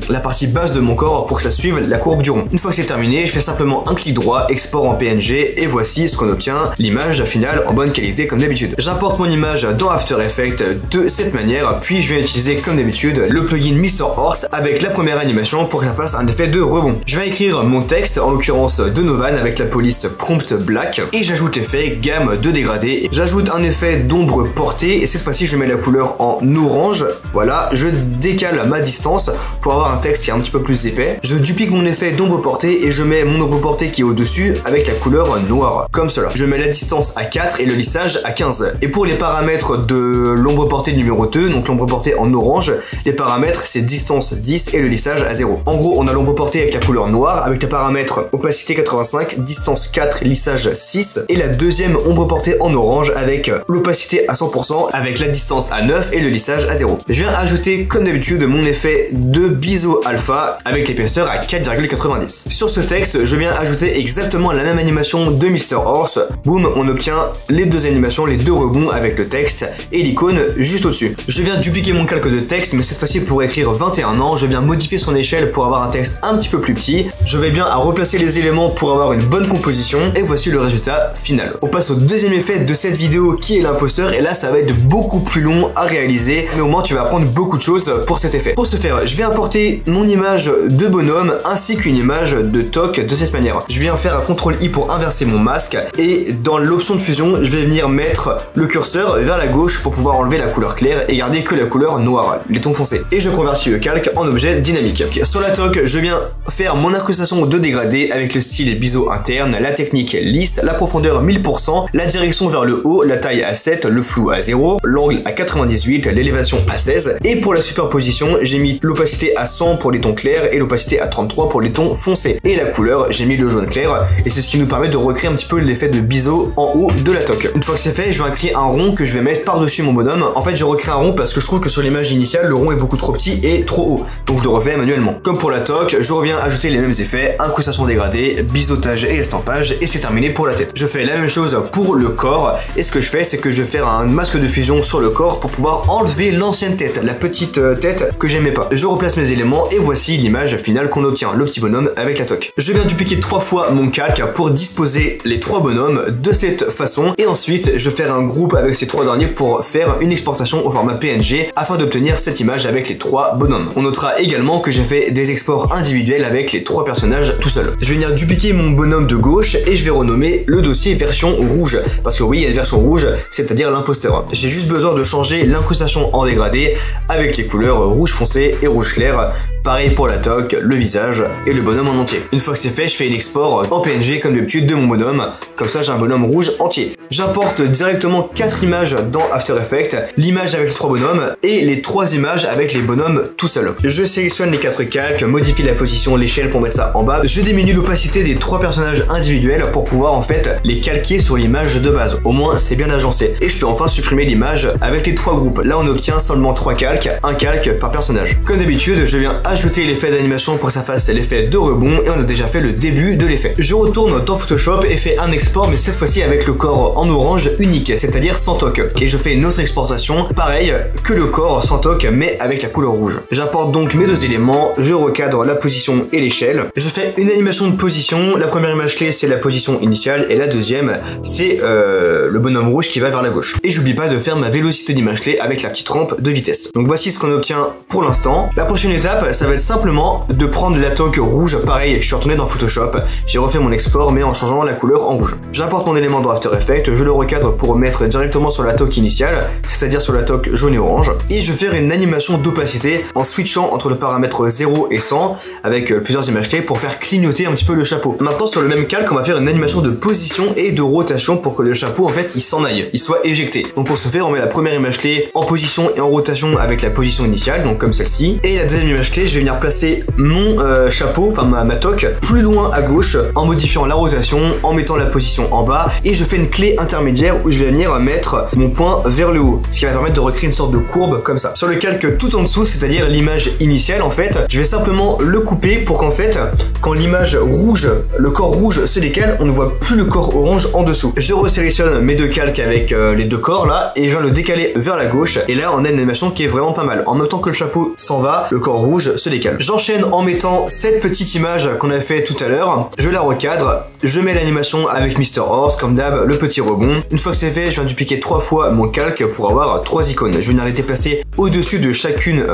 la partie basse de mon corps pour que ça suive la courbe du rond. Une fois que c'est terminé, je fais simplement un clic droit, export en PNG, et voici ce qu'on obtient, l'image finale en bonne qualité comme d'habitude. J'importe mon image dans After Effects de cette manière, puis je vais utiliser comme d'habitude le plugin Mr. Horse avec la première animation pour que ça fasse un effet de rebond. Je vais écrire mon texte, en l'occurrence Donovan avec la police Prompt Black, et j'ajoute l'effet gamme de dégradé. J'ajoute un effet d'ombre portée, et cette fois-ci je mets la couleur en orange. Voilà, je décale ma distance pour avoir un texte qui est un petit peu plus épais. Je duplique mon effet d'ombre portée et je mets mon ombre portée qui est au-dessus avec la couleur noire, comme cela. Je mets la distance à 4 et le lissage à 15. Et pour les paramètres de l'ombre portée numéro 2, donc l'ombre portée en orange, les paramètres c'est distance 10 et le lissage à 0. En gros, on a l'ombre portée avec la couleur noire, avec les paramètres opacité 85, distance 4, lissage 6, et la deuxième ombre portée en orange avec l'opacité à 100%, avec la distance à 9 et le lissage à 0. Je viens ajouter comme d'habitude mon effet de biseau alpha avec l'épaisseur à 4,90. Sur ce texte, je viens ajouter exactement la même animation de Mr. Horse. Boum, on obtient les deux animations, les deux rebonds avec le texte et l'icône juste au-dessus. Je viens dupliquer mon calque de texte, mais cette fois-ci pour écrire 21 ans, je viens modifier son échelle pour avoir un texte un petit peu plus petit. Je vais bien à replacer les éléments pour avoir une bonne composition, et voici le résultat final. On passe au deuxième effet de cette vidéo qui est l'imposteur, et là ça va être beaucoup plus long à réaliser, mais au moins tu vas apprendre beaucoup de choses pour cet effet. Pour ce faire, je vais importer mon image de bonhomme ainsi qu'une image de toc de cette manière. Je viens faire un CTRL-I pour inverser mon masque, et dans l'option de fusion, je vais venir mettre le curseur vers la gauche pour pouvoir enlever la couleur claire et garder que la couleur noire, les tons foncés. Et je convertis le calque en objet dynamique. Okay. Sur la toque, je viens faire mon incrustation de dégradé avec le style biseau interne, la technique lisse, la profondeur 1000%, la direction vers le haut, la taille à 7, le flou à 0, l'angle à 98, l'élévation à 16. Et pour la superposition, j'ai mis l'opacité à 100 pour les tons clairs et l'opacité à 33 pour les tons foncés. Et la couleur, j'ai mis le jaune clair, et c'est ce qui nous permet de recréer un petit peu l'effet de biseau en haut de la toque. Une fois que c'est fait, je vais créer un rond que je vais mettre par-dessus mon bonhomme. En fait, je recrée un rond parce que je trouve que sur l'image initiale, le rond est beaucoup trop petit et trop haut. Donc je le refais manuellement. Comme pour la toque, je reviens ajouter les mêmes effets, incrustation dégradée, biseautage et estampage, et c'est terminé pour la tête. Je fais la même chose pour le corps, et ce que je fais, c'est que je vais faire un masque de fusion sur le corps pour pouvoir enlever l'ancienne tête, la petite tête que j'aimais pas. Je replace mes éléments, et voici l'image finale qu'on obtient, le petit bonhomme avec la toque. Je viens dupliquer 3 fois mon calque pour disposer les 3 bonhommes de cette façon, et ensuite je vais faire un groupe avec ces 3 derniers pour faire une exportation au format PNG afin d'obtenir cette image avec les 3 bonhommes. On notera également que j'ai fait des exports individuels avec les 3 personnages tout seul. Je vais venir dupliquer mon bonhomme de gauche et je vais renommer le dossier version rouge, parce que oui, il y a une version rouge, c'est-à-dire l'imposteur. J'ai juste besoin de changer l'incrustation en dégradé avec les couleurs rouge foncé et rouge clair. Pareil pour la toque, le visage et le bonhomme en entier. Une fois que c'est fait, je fais une export en PNG comme d'habitude de mon bonhomme. Comme ça, j'ai un bonhomme rouge entier. J'importe directement 4 images dans After Effects, l'image avec les 3 bonhommes et les 3 images avec les bonhommes tout seuls. Je sélectionne les 4 calques, modifie la position, l'échelle pour mettre ça en bas. Je diminue l'opacité des 3 personnages individuels pour pouvoir en fait les calquer sur l'image de base. Au moins, c'est bien agencé. Et je peux enfin supprimer l'image avec les 3 groupes. Là, on obtient seulement 3 calques, un calque par personnage. Comme d'habitude, je viens ajouter l'effet d'animation pour que ça fasse l'effet de rebond, et on a déjà fait le début de l'effet. Je retourne dans Photoshop et fais un export, mais cette fois-ci avec le corps en orange unique, c'est-à-dire sans toque. Et je fais une autre exportation, pareil que le corps sans toque, mais avec la couleur rouge. J'importe donc mes 2 éléments, je recadre la position et l'échelle. Je fais une animation de position. La première image clé, c'est la position initiale, et la deuxième, c'est le bonhomme rouge qui va vers la gauche. Et j'oublie pas de faire ma vélocité d'image clé avec la petite rampe de vitesse. Donc voici ce qu'on obtient pour l'instant. La prochaine étape, ça va être simplement de prendre la toque rouge. Pareil, je suis retourné dans Photoshop, j'ai refait mon export mais en changeant la couleur en rouge. J'importe mon élément dans After Effects, je le recadre pour mettre directement sur la toque initiale, c'est-à-dire sur la toque jaune et orange, et je vais faire une animation d'opacité en switchant entre le paramètre 0 et 100 avec plusieurs images clés pour faire clignoter un petit peu le chapeau. Maintenant sur le même calque, on va faire une animation de position et de rotation pour que le chapeau en fait il s'en aille, il soit éjecté. Donc pour ce faire, on met la première image clé en position et en rotation avec la position initiale, donc comme celle-ci, et la deuxième image clé, je vais venir placer mon chapeau, enfin ma toque, plus loin à gauche en modifiant la rotation, en mettant la position en bas, et je fais une clé intermédiaire où je vais venir mettre mon point vers le haut, ce qui va permettre de recréer une sorte de courbe comme ça. Sur le calque tout en dessous, c'est-à-dire l'image l'image initiale en fait, je vais simplement le couper pour qu'en fait, quand l'image rouge, le corps rouge se décale, on ne voit plus le corps orange en dessous. Je resélectionne mes deux calques avec les deux corps là et je viens le décaler vers la gauche et là on a une animation qui est vraiment pas mal. En même temps que le chapeau s'en va, le corps rouge se décale. J'enchaîne en mettant cette petite image qu'on a fait tout à l'heure, je la recadre, je mets l'animation avec Mr. Horse comme d'hab, le petit rebond. Une fois que c'est fait, je viens dupliquer 3 fois mon calque pour avoir 3 icônes. Je vais venir les déplacer au-dessus de chacune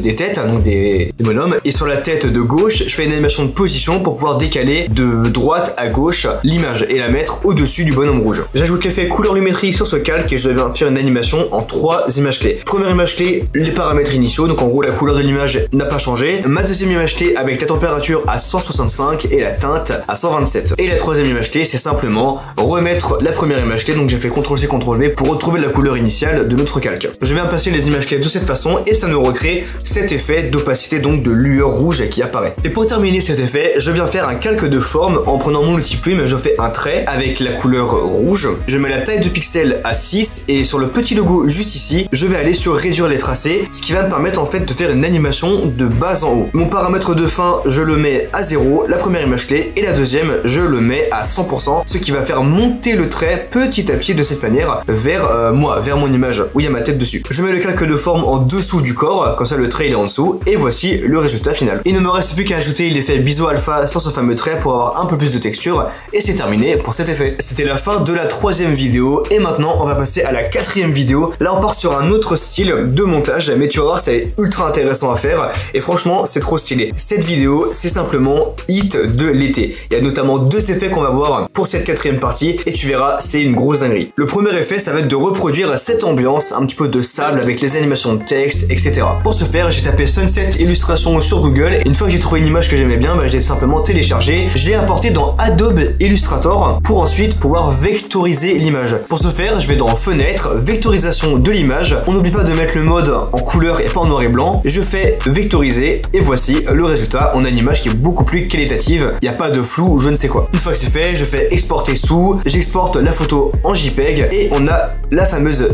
des têtes, donc des bonhommes, et sur la tête de gauche, je fais une animation de position pour pouvoir décaler de droite à gauche l'image et la mettre au-dessus du bonhomme rouge. J'ajoute l'effet couleur lumétrique sur ce calque et je viens faire une animation en 3 images clés. Première image clé, les paramètres initiaux, donc en gros la couleur de l'image n'a pas changé. Ma deuxième image clé avec la température à 165 et la teinte à 127. Et la troisième image clé, c'est simplement remettre la première image clé, donc j'ai fait CTRL-C, CTRL-V pour retrouver la couleur initiale de notre calque. Je viens passer les images clés de cette façon et ça nous recrée cet effet d'opacité, donc de lueur rouge qui apparaît. Et pour terminer cet effet, je viens faire un calque de forme en prenant mon multiplume, je fais un trait avec la couleur rouge, je mets la taille de pixels à 6 et sur le petit logo juste ici, je vais aller sur réduire les tracés, ce qui va me permettre en fait de faire une animation de bas en haut. Mon paramètre de fin, je le mets à 0, la première image clé, et la deuxième, je le mets à 100%, ce qui va faire monter le trait petit à petit de cette manière vers moi, vers mon image où il y a ma tête dessus. Je mets le calque de forme en dessous du corps, comme ça le trait il est en dessous, et voici le résultat final. Il ne me reste plus qu'à ajouter l'effet biseau alpha sur ce fameux trait pour avoir un peu plus de texture, et c'est terminé pour cet effet. C'était la fin de la troisième vidéo, et maintenant on va passer à la quatrième vidéo. Là on part sur un autre style de montage, mais tu vas voir c'est ultra intéressant à faire, et franchement c'est trop stylé. Cette vidéo c'est simplement hit de l'été. Il y a notamment 2 effets qu'on va voir pour cette quatrième partie, et tu verras c'est une grosse dinguerie. Le premier effet ça va être de reproduire cette ambiance, un petit peu de sable avec les animations de texte, etc. Pour ce faire, j'ai tapé Sunset Illustration sur Google et une fois que j'ai trouvé une image que j'aimais bien, je l'ai simplement téléchargée. Je l'ai importée dans Adobe Illustrator pour ensuite pouvoir vectoriser l'image. Pour ce faire, je vais dans Fenêtre, Vectorisation de l'image. On n'oublie pas de mettre le mode en couleur et pas en noir et blanc. Je fais vectoriser et voici le résultat. On a une image qui est beaucoup plus qualitative. Il n'y a pas de flou ou je ne sais quoi. Une fois que c'est fait, je fais exporter sous. J'exporte la photo en JPEG et on a la fameuse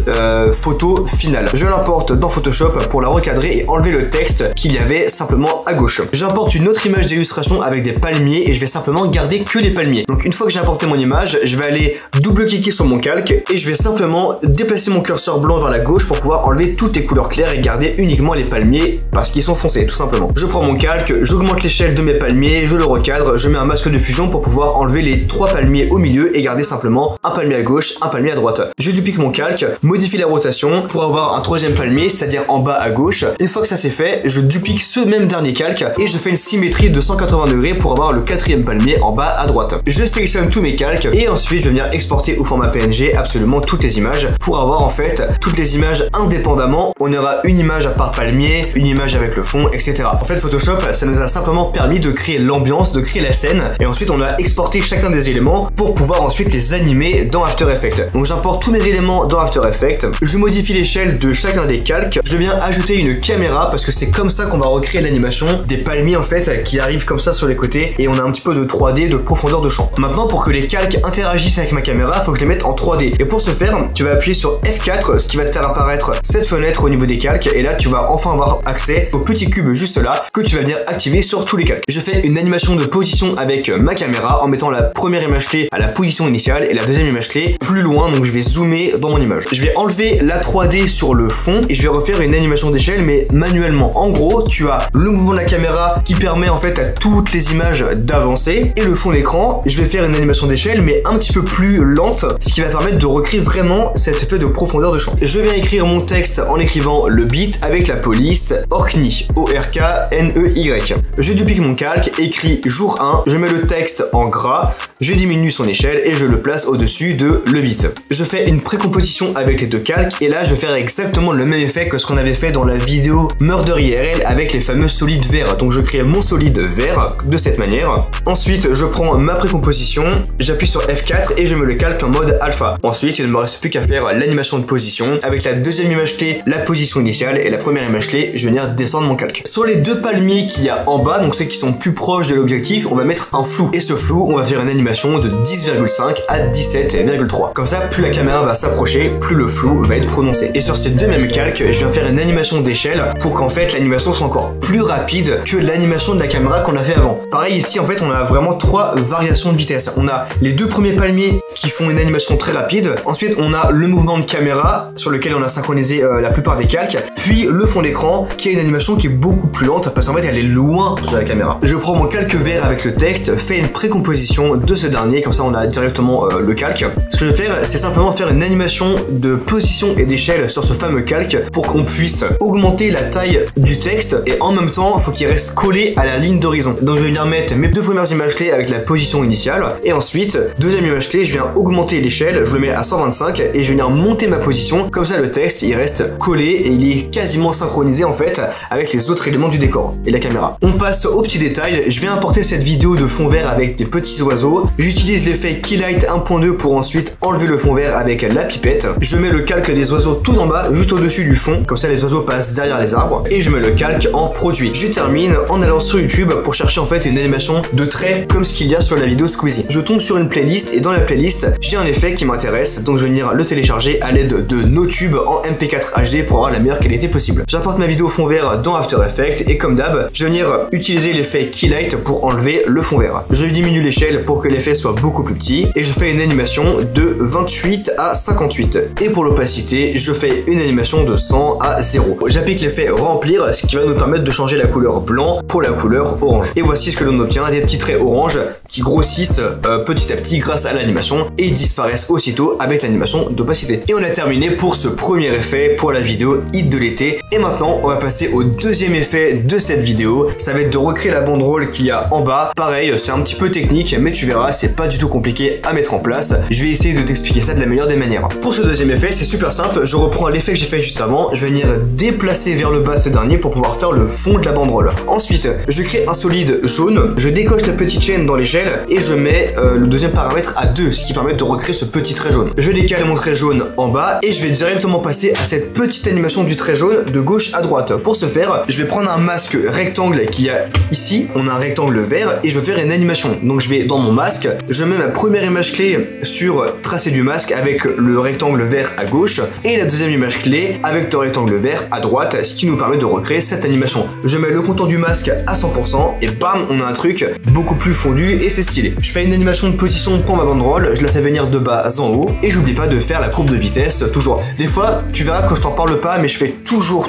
photo finale. Je l'importe dans Photoshop pour la recadrer et enlever le texte qu'il y avait simplement à gauche. J'importe une autre image d'illustration avec des palmiers et je vais simplement garder que les palmiers. Donc une fois que j'ai importé mon image, je vais aller double-cliquer sur mon calque et je vais simplement déplacer mon curseur blanc vers la gauche pour pouvoir enlever toutes les couleurs claires et garder uniquement les palmiers parce qu'ils sont foncés tout simplement. Je prends mon calque, j'augmente l'échelle de mes palmiers, je le recadre, je mets un masque de fusion pour pouvoir enlever les 3 palmiers au milieu et garder simplement un palmier à gauche, un palmier à droite. Je duplique mon calque, modifie la rotation pour avoir un 3e palmier, c'est-à-dire en bas à gauche. Une fois que ça c'est fait, je duplique ce même dernier calque et je fais une symétrie de 180 degrés pour avoir le 4e palmier en bas à droite. Je sélectionne tous mes calques et ensuite je vais venir exporter au format PNG absolument toutes les images pour avoir en fait toutes les images indépendamment. On aura une image par palmier, une image avec le fond, etc. En fait Photoshop ça nous a simplement permis de créer l'ambiance, de créer la scène et ensuite on a exporté chacun des éléments pour pouvoir ensuite les animer dans After Effects. Donc j'importe tous mes éléments dans After Effects, je modifie l'échelle de chacun des calques, je viens ajouter une caméra parce que c'est comme ça qu'on va recréer l'animation des palmiers en fait qui arrivent comme ça sur les côtés et on a un petit peu de 3D, de profondeur de champ. Maintenant pour que les calques interagissent avec ma caméra, il faut que je les mette en 3D et pour ce faire, tu vas appuyer sur F4 ce qui va te faire apparaître cette fenêtre au niveau des calques et là tu vas enfin avoir accès au petit cube juste là que tu vas venir activer sur tous les calques. Je fais une animation de position avec ma caméra en mettant la première image clé à la position initiale et la deuxième image clé plus loin, donc je vais zoomer dans mon image. Je vais enlever la 3D sur le fond et je vais refaire une animation d'échelle mais manuellement. En gros, tu as le mouvement de la caméra qui permet en fait à toutes les images d'avancer et le fond d'écran, je vais faire une animation d'échelle mais un petit peu plus lente, ce qui va permettre de recréer vraiment cet effet de profondeur de champ. Je vais écrire mon texte en écrivant le bit avec la police Orkney, O-R-K-N-E-Y. Je duplique mon calque, écrit jour 1, je mets le texte en gras, je diminue son échelle et je le place au-dessus de le bit. Je fais une précomposition avec les deux calques et là je vais faire exactement le même effet que ce qu'on avait fait dans la vidéo Murder IRL avec les fameux solides verts. Donc je crée mon solide vert de cette manière. Ensuite je prends ma précomposition, j'appuie sur F4 et je me le calque en mode alpha. Ensuite il ne me reste plus qu'à faire l'animation de position avec la deuxième image clé, la position initiale et la première image clé, je vais venir descendre mon calque. Sur les deux palmiers qu'il y a en bas, donc ceux qui sont plus proches de l'objectif, on va mettre un flou et ce flou on va faire une animation de 10,5 à 17,3. Comme ça plus la caméra va s'approcher, plus le flou va être prononcé. Et sur ces deux mêmes calques, je viens faire une animation d'échelle pour qu'en fait l'animation soit encore plus rapide que l'animation de la caméra qu'on a fait avant. Pareil ici en fait on a vraiment 3 variations de vitesse. On a les 2 premiers palmiers qui font une animation très rapide, ensuite on a le mouvement de caméra sur lequel on a synchronisé la plupart des calques, puis le fond d'écran qui a une animation qui est beaucoup plus lente parce qu'en fait elle est loin de la caméra. Je prends mon calque vert avec le texte, fais une précomposition de ce dernier, comme ça on a directement le calque. Ce que je vais faire c'est simplement faire une animation de position et d'échelle sur ce fameux calque pour qu'on puisse augmenter la taille du texte et en même temps il faut qu'il reste collé à la ligne d'horizon. Donc je vais venir mettre mes 2 premières images clés avec la position initiale et ensuite deuxième image clé je viens augmenter l'échelle, je le mets à 125 et je vais venir monter ma position, comme ça le texte il reste collé et il est quasiment synchronisé en fait avec les autres éléments du décor et la caméra. On passe aux petits détails, je vais importer cette vidéo de fond vert avec des petits oiseaux, j'utilise l'effet Keylight 1.2 pour ensuite enlever le fond vert avec la pipette, je mets le calque des oiseaux tout en bas juste au dessus du fond, comme ça les oiseaux passent derrière les arbres et je mets le calque en produit. Je termine en allant sur YouTube pour chercher en fait une animation de traits comme ce qu'il y a sur la vidéo de Squeezie. Je tombe sur une playlist et dans la playlist j'ai un effet qui m'intéresse, donc je vais venir le télécharger à l'aide de NoTube en MP4 HD pour avoir la meilleure qualité possible. J'apporte ma vidéo fond vert dans After Effects et comme d'hab, je vais venir utiliser l'effet Keylight pour enlever le fond vert. Je diminue l'échelle pour que l'effet soit beaucoup plus petit et je fais une animation de 28 à 58. Et pour l'opacité, je fais une animation de 100 à 0. J'applique l'effet remplir, ce qui va nous permettre de changer la couleur blanc pour la couleur orange. Et voici ce que l'on obtient, des petits traits orange qui grossissent petit à petit grâce à l'animation et disparaissent aussitôt avec l'animation d'opacité. Et on a terminé pour ce premier effet pour la vidéo hit de l'été. Et maintenant on va passer au deuxième effet de cette vidéo, ça va être de recréer la banderole qu'il y a en bas. Pareil, c'est un petit peu technique mais tu verras c'est pas du tout compliqué à mettre en place. Je vais essayer de t'expliquer ça de la meilleure des manières. Pour ce deuxième effet c'est super simple, je reprends l'effet que j'ai fait juste avant, je vais venir déplacer vers le bas ce dernier pour pouvoir faire le fond de la banderole. Ensuite je crée un solide jaune, je décoche la petite chaîne dans l'échelle et je mets le deuxième paramètre à 2, ce qui permet de recréer ce petit trait jaune. Je décale mon trait jaune en bas et je vais directement passer à cette petite animation du trait jaune de gauche à droite. Pour ce faire, je vais prendre un masque rectangle qu'il y a ici, on a un rectangle vert et je vais faire une animation. Donc je vais dans mon masque, je mets ma première image clé sur tracé du masque avec le rectangle vert à gauche et la deuxième image clé avec le rectangle vert à droite, ce qui nous permet de recréer cette animation. Je mets le contour du masque à 100% et bam, on a un truc beaucoup plus fondu et c'est stylé. Je fais une animation de position pour ma banderole, je la fais venir de bas en haut et j'oublie pas de faire la courbe de vitesse toujours. Des fois, tu verras que je t'en parle pas, mais je fais toujours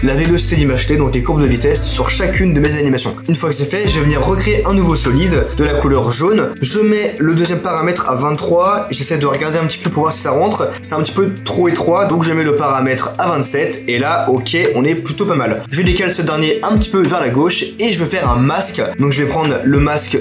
la vélocité d'image clé, donc les courbes de vitesse sur chacune de mes animations. Une fois que c'est fait, je vais venir recréer un nouveau solide de la couleur jaune. Je mets le deuxième paramètre à 23, j'essaie de regarder un petit peu pour voir si ça rentre. C'est un petit peu trop étroit, donc je mets le paramètre à 27 et là, ok, on est plutôt pas mal. Je décale ce dernier un petit peu vers la gauche et je vais faire un masque. Donc je vais prendre le masque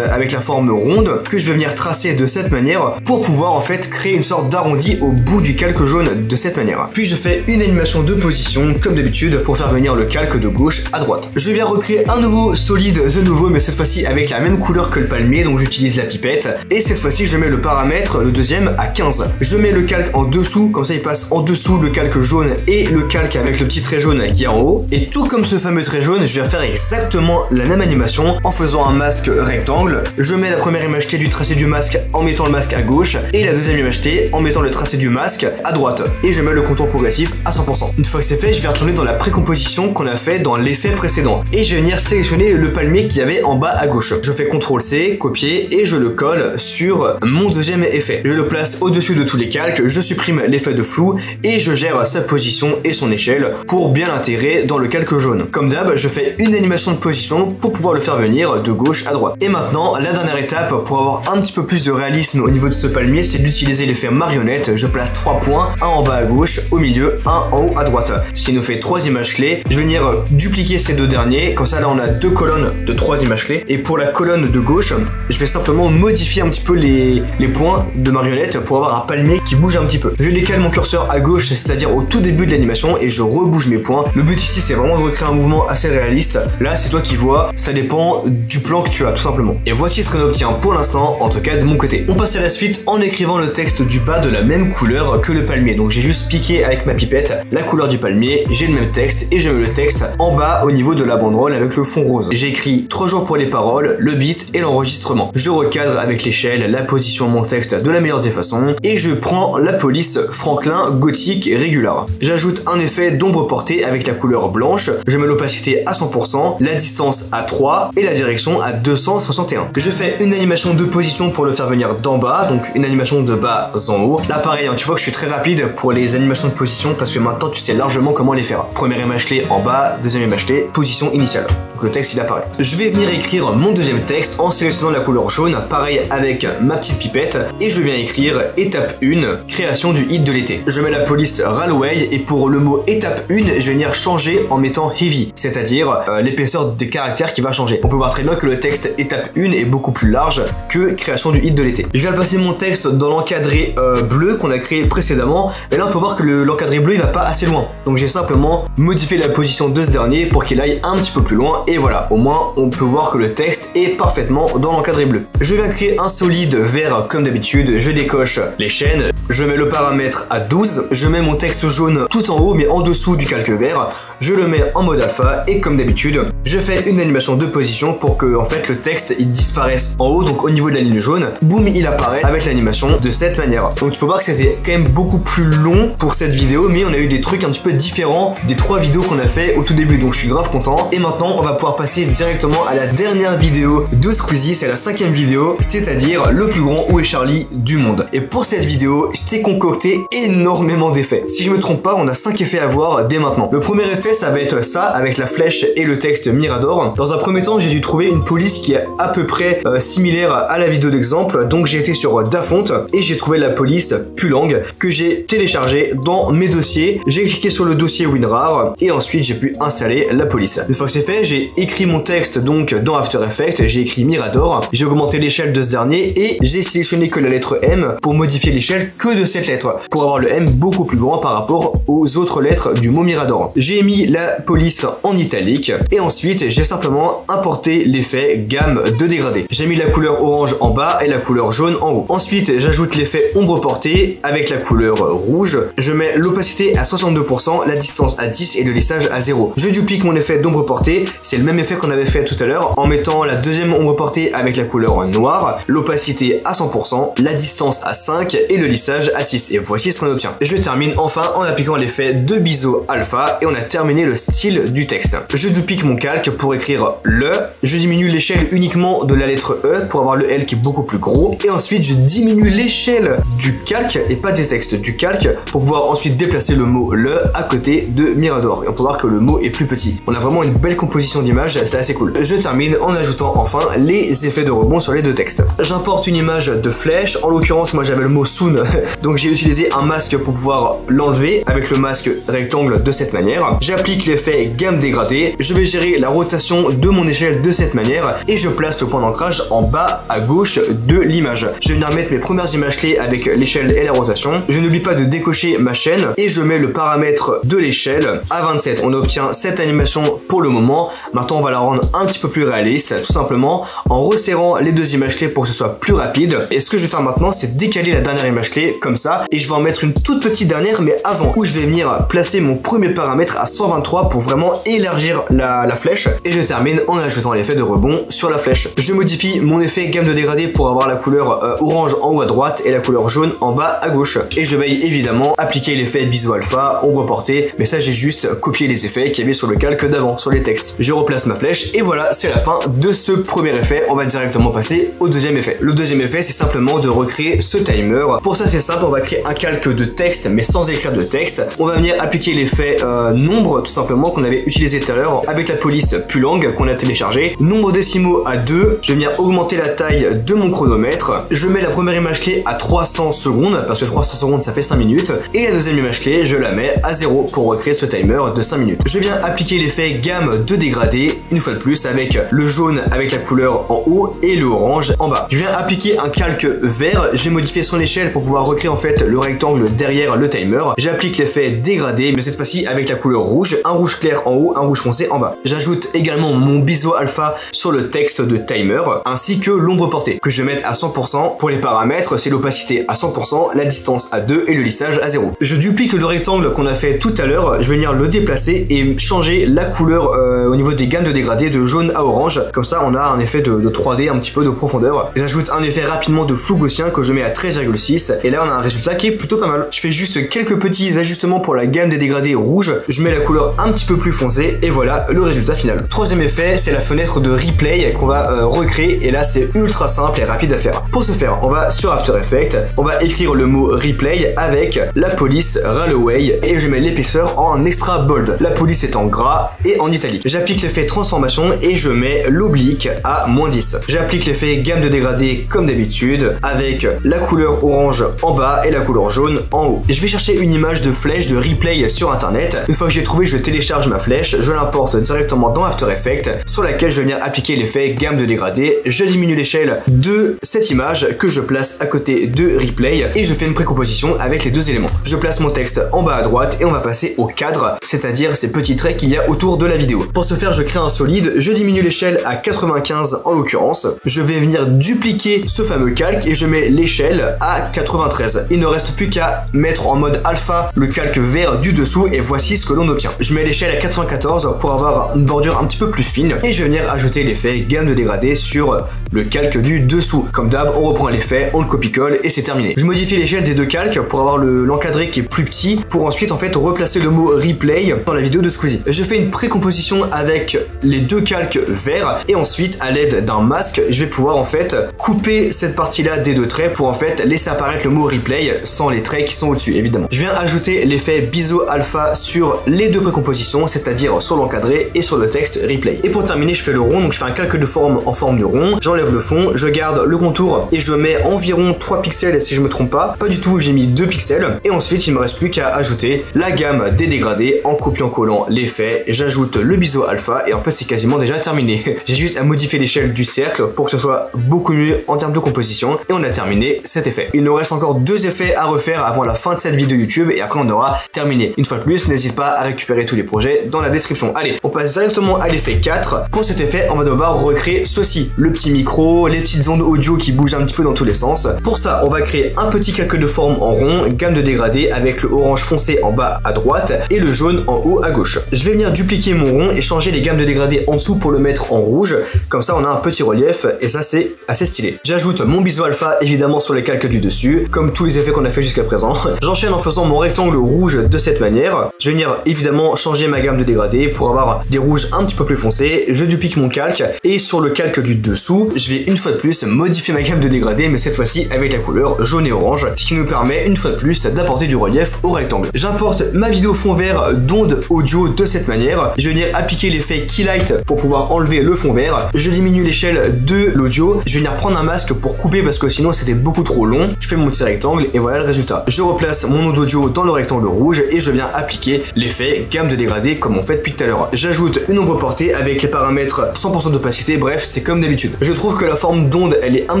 avec la forme ronde que je vais venir tracer de cette manière pour pouvoir en fait créer une sorte d'arrondi au bout du calque jaune de cette manière. Puis je fais une animation de position comme d'habitude pour faire venir le calque de gauche à droite. Je viens recréer un nouveau solide de nouveau, mais cette fois-ci avec la même couleur que le palmier, donc j'utilise la pipette et cette fois-ci je mets le paramètre, le deuxième, à 15. Je mets le calque en dessous, comme ça il passe en dessous le calque jaune et le calque avec le petit trait jaune qui est en haut. Et tout comme ce fameux trait jaune, je viens faire exactement la même animation en faisant un masque rectangle. Je mets la première image clé du tracé du masque en mettant le masque à gauche et la deuxième image clé en mettant le tracé du masque à droite. Et je mets le contour progressif à 100%. Une fois que c'est fait, je vais retourner dans la précomposition qu'on a fait dans l'effet précédent. Et je vais venir sélectionner le palmier qu'il y avait en bas à gauche. Je fais CTRL-C, copier et je le colle sur mon deuxième effet. Je le place au-dessus de tous les calques, je supprime l'effet de flou et je gère sa position et son échelle pour bien l'intégrer dans le calque jaune. Comme d'hab, je fais une animation de position pour pouvoir le faire venir de gauche à droite. Et maintenant, la dernière étape pour avoir un petit peu plus de réalisme au niveau de ce palmier, c'est d'utiliser l'effet marionnette. Je place 3 points, un en bas à gauche, au milieu, un en haut à droite. Ce qui nous fait 3 images clés. Je vais venir dupliquer ces deux derniers, comme ça là on a 2 colonnes de 3 images clés. Et pour la colonne de gauche, je vais simplement modifier un petit peu les points de marionnette pour avoir un palmier qui bouge un petit peu. Je décale mon curseur à gauche, c'est-à-dire au tout début de l'animation, et je rebouge mes points. Le but ici c'est vraiment de recréer un mouvement assez réaliste. Là c'est toi qui vois, ça dépend du plan que tu as tout simplement. Et voici ce qu'on obtient pour l'instant, en tout cas de mon côté. On passe à la suite en écrivant le texte du bas de la même couleur que le palmier. Donc j'ai juste piqué avec ma pipette la couleur du palmier, j'ai le même texte et je mets le texte en bas au niveau de la banderole avec le fond rose. J'ai écrit 3 jours pour les paroles, le beat et l'enregistrement. Je recadre avec l'échelle la position de mon texte de la meilleure des façons et je prends la police Franklin gothique et régular. J'ajoute un effet d'ombre portée portée avec la couleur blanche. Je mets l'opacité à 100%, la distance à 3 et la direction à 261. Je fais une animation de position pour le faire venir d'en bas, donc une animation de bas en haut. Là pareil, hein, tu vois que je suis très rapide pour les animations de position parce que maintenant tu sais largement comment les faire. Première image clé en bas, deuxième image clé, position initiale. Donc le texte il apparaît. Je vais venir écrire mon deuxième texte en sélectionnant la couleur jaune, pareil avec ma petite pipette, et je viens écrire étape 1, création du hit de l'été. Je mets la police Railway et pour le mot étape 1, je vais venir changer en mettant heavy, c'est-à-dire l'épaisseur des caractères qui va changer. On peut voir très bien que le texte étape 1 est beaucoup plus large que création du hit de l'été. Je viens passer mon texte dans l'encadré bleu qu'on a créé précédemment, et là on peut voir que l'encadré bleu il va pas assez loin. Donc j'ai simplement modifié la position de ce dernier pour qu'il aille un petit peu plus loin, et voilà, au moins on peut voir que le texte est parfaitement dans l'encadré bleu. Je viens créer un solide vert comme d'habitude, je décoche les chaînes, je mets le paramètre à 12, je mets mon texte jaune tout en haut mais en dessous du calque vert, je le mets en mode alpha et comme d'habitude, je fais une animation de position pour que en fait le texte il disparaisse en haut, donc au niveau de la ligne jaune, boum, il apparaît avec l'animation de cette manière. Donc tu peux voir que c'était quand même beaucoup plus long pour cette vidéo, mais on a eu des trucs un petit peu différents des 3 vidéos qu'on a fait au tout début, donc je suis grave content. Et maintenant on va pouvoir passer directement à la dernière vidéo de Squeezie, c'est la 5e vidéo, c'est-à-dire le plus grand Où est Charlie du monde. Et pour cette vidéo, je t'ai concocté énormément d'effets. Si je me trompe pas, on a 5 effets à voir dès maintenant. Le premier effet, ça va être ça, avec la flèche et le texte Mirador. Dans un premier temps, j'ai dû trouver une police qui est à peu près similaire à la vidéo d'exemple, donc j'ai été sur Dafonte et j'ai trouvé la police Pulang que j'ai téléchargée dans mes dossiers. J'ai cliqué sur le dossier WinRAR et ensuite j'ai pu installer la police. Une fois que c'est fait, j'ai écrit mon texte donc dans After Effects, j'ai écrit Mirador, j'ai augmenté l'échelle de ce dernier et j'ai sélectionné que la lettre M pour modifier l'échelle que de cette lettre, pour avoir le M beaucoup plus grand par rapport aux autres lettres du mot Mirador. J'ai mis la police en italique et ensuite j'ai simplement importé l'effet gamme de dégradé. J'ai mis la couleur orange en bas et la couleur jaune en haut. Ensuite j'ajoute l'effet ombre portée avec la couleur rouge. Je mets l'opacité à 62%, la distance à 10 et le lissage à 0. Je duplique mon effet d'ombre portée, c'est le même effet qu'on avait fait tout à l'heure en mettant la deuxième ombre portée avec la couleur noire, l'opacité à 100%, la distance à 5 et le lissage à 6. Et voici ce qu'on obtient. Je termine enfin en appliquant l'effet de biseau alpha et on a terminé le style du texte. Je duplique mon calque pour écrire le, je diminue l'échelle uniquement de la lettre E pour avoir le L qui est beaucoup plus gros et ensuite je diminue l'échelle du calque et pas des textes, du calque pour pouvoir ensuite déplacer le mot le à côté de Mirador et on peut voir que le mot est plus petit. On a vraiment une belle composition d'images, c'est assez cool. Je termine en ajoutant enfin les effets de rebond sur les deux textes. J'importe une image de flèche, en l'occurrence moi j'avais le mot soon donc j'ai utilisé un masque pour pouvoir l'enlever avec le masque rectangle de cette manière. J'applique l'effet gamme dégradé, je vais gérer la rotation de mon échelle de cette manière et je place le point d'ancrage en bas à gauche de l'image. Je vais venir mettre mes premières images clés avec l'échelle et la rotation. Je n'oublie pas de décocher ma chaîne et je mets le paramètre de l'échelle à 27. On obtient cette animation pour le moment. Maintenant on va la rendre un petit peu plus réaliste, tout simplement en resserrant les deux images clés pour que ce soit plus rapide. Et ce que je vais faire maintenant, c'est décaler la dernière image clé comme ça et je vais en mettre une toute petite dernière mais avant, où je vais venir placer mon premier paramètre à 123 pour vraiment élargir la flèche et je termine en ajoutant l'effet de rebond sur la flèche. Je modifie mon effet gamme de dégradé pour avoir la couleur orange en haut à droite et la couleur jaune en bas à gauche et je vais évidemment appliquer l'effet biseau alpha, ombre portée, mais ça j'ai juste copié les effets qu'il y avait sur le calque d'avant, sur les textes. Je replace ma flèche et voilà, c'est la fin de ce premier effet. On va directement passer au deuxième effet. Le deuxième effet, c'est simplement de recréer ce timer. Pour ça c'est simple, on va créer un calque de texte mais sans écrire de texte. On va venir appliquer l'effet nombre tout simplement qu'on avait utilisé tout à l'heure avec la police Pulang qu'on a téléchargé. Nombre décimaux à 2, je vais venir augmenter la taille de mon chronomètre. Je mets la première image clé à 300 secondes parce que 300 secondes ça fait 5 minutes et la deuxième image clé je la mets à 0 pour recréer ce timer de 5 minutes. Je viens appliquer l'effet gamme de dégradé une fois de plus avec le jaune avec la couleur en haut et le orange en bas. Je viens appliquer un calque vert, je vais modifier son échelle pour pouvoir recréer en fait le rectangle derrière le timer. J'applique l'effet dégradé mais cette fois-ci avec la couleur rouge, un rouge clair en haut, un rouge foncé en bas. J'ajoute également mon biseau alpha sur le texte de timer ainsi que l'ombre portée que je vais mettre à 100%. Pour les paramètres, c'est l'opacité à 100%, la distance à 2 et le lissage à 0. Je duplique le rectangle qu'on a fait tout à l'heure, je vais venir le déplacer et changer la couleur au niveau des gammes de dégradé de jaune à orange. Comme ça, on a un effet de 3D, un petit peu de profondeur. J'ajoute un effet rapidement de flou gaussien que je mets à 13,6 et là on a un résultat qui est plutôt pas mal. Je fais juste quelques petits ajustements pour la gamme des dégradés rouge rouge, je mets la couleur un petit peu plus foncée et voilà le résultat final. Troisième effet, c'est la fenêtre de replay qu'on va recréer et là c'est ultra simple et rapide à faire. Pour ce faire, on va sur After Effects, on va écrire le mot replay avec la police Railway et je mets l'épaisseur en extra bold. La police est en gras et en italique. J'applique l'effet transformation et je mets l'oblique à -10. J'applique l'effet gamme de dégradé comme d'habitude avec la couleur orange en bas et la couleur jaune en haut. Je vais chercher une image de flèche de replay sur internet. Une fois que j'ai trouvé, je télécharge ma flèche, je l'importe directement dans After Effects sur laquelle je vais venir appliquer l'effet gamme de dégradé. Je diminue l'échelle de cette image que je place à côté de replay et je fais une précomposition avec les deux éléments. Je place mon texte en bas à droite et on va passer au cadre, c'est-à-dire ces petits traits qu'il y a autour de la vidéo. Pour ce faire, je crée un solide, je diminue l'échelle à 95 en l'occurrence. Je vais venir dupliquer ce fameux calque et je mets l'échelle à 93. Il ne reste plus qu'à mettre en mode alpha le calque vert du dessous et voici ce que l'on obtient. Je mets l'échelle à 94 pour avoir une bordure un petit peu plus fine et je vais venir ajouter l'effet gamme de dégradé sur le calque du dessous. Comme d'hab, on reprend l'effet, on le copie-colle et c'est terminé. Je modifie l'échelle des deux calques pour avoir l'encadré qui est plus petit pour ensuite en fait replacer le mot replay dans la vidéo de Squeezie. Je fais une précomposition avec les deux calques verts et ensuite à l'aide d'un masque, je vais pouvoir en fait couper cette partie-là des deux traits pour en fait laisser apparaître le mot replay sans les traits qui sont au-dessus évidemment. Je viens ajouter l'effet biseau alpha sur les deux précompositions, c'est-à-dire sur l'encadré et sur le texte replay. Et pour terminer, je fais le rond, donc je fais un calque de forme en forme de rond, j'enlève le fond, je garde le contour et je mets environ 3 pixels si je me trompe pas du tout, j'ai mis 2 pixels et ensuite il me reste plus qu'à ajouter la gamme des dégradés en copiant-collant l'effet, j'ajoute le biseau alpha et en fait c'est quasiment déjà terminé. J'ai juste à modifier l'échelle du cercle pour que ce soit beaucoup mieux en termes de composition et on a terminé cet effet. Il nous reste encore 2 effets à refaire avant la fin de cette vidéo YouTube et après on aura terminé. Une fois de plus, n'hésite pas à récupérer tous les projets dans la description. Allez, on passe directement à l'effet 4. Pour cet effet, on va devoir recréer ceci, le petit micro, les petites ondes audio qui bougent un petit peu dans tous les sens. Pour ça, on va créer un petit calque de forme en rond, gamme de dégradé avec le orange foncé en bas à droite et le jaune en haut à gauche. Je vais venir dupliquer mon rond et changer les gammes de dégradé en dessous pour le mettre en rouge. Comme ça, on a un petit relief et ça, c'est assez stylé. J'ajoute mon biseau alpha évidemment sur les calques du dessus, comme tous les effets qu'on a fait jusqu'à présent. J'enchaîne en faisant mon rectangle rouge de cette manière. Je vais venir évidemment changer ma gamme de dégradé pour avoir des rouges un petit peu plus foncés. Je duplique mon calque et sur le calque du dessous, je vais une fois de plus modifier ma gamme de dégradé, mais cette fois-ci avec la couleur jaune et orange, ce qui nous permet une fois de plus d'apporter du relief au rectangle. J'importe ma vidéo fond vert d'onde audio de cette manière. Je vais venir appliquer l'effet Keylight pour pouvoir enlever le fond vert. Je diminue l'échelle de l'audio. Je vais venir prendre un masque pour couper parce que sinon c'était beaucoup trop long. Je fais mon petit rectangle et voilà le résultat. Je replace mon onde audio dans le rectangle rouge et je viens appliquer l'effet gamme de dégradé comme on fait depuis tout à l'heure. J'ajoute une ombre portée avec les paramètres 100% d'opacité, bref c'est comme d'habitude. Je trouve que la forme d'onde elle est un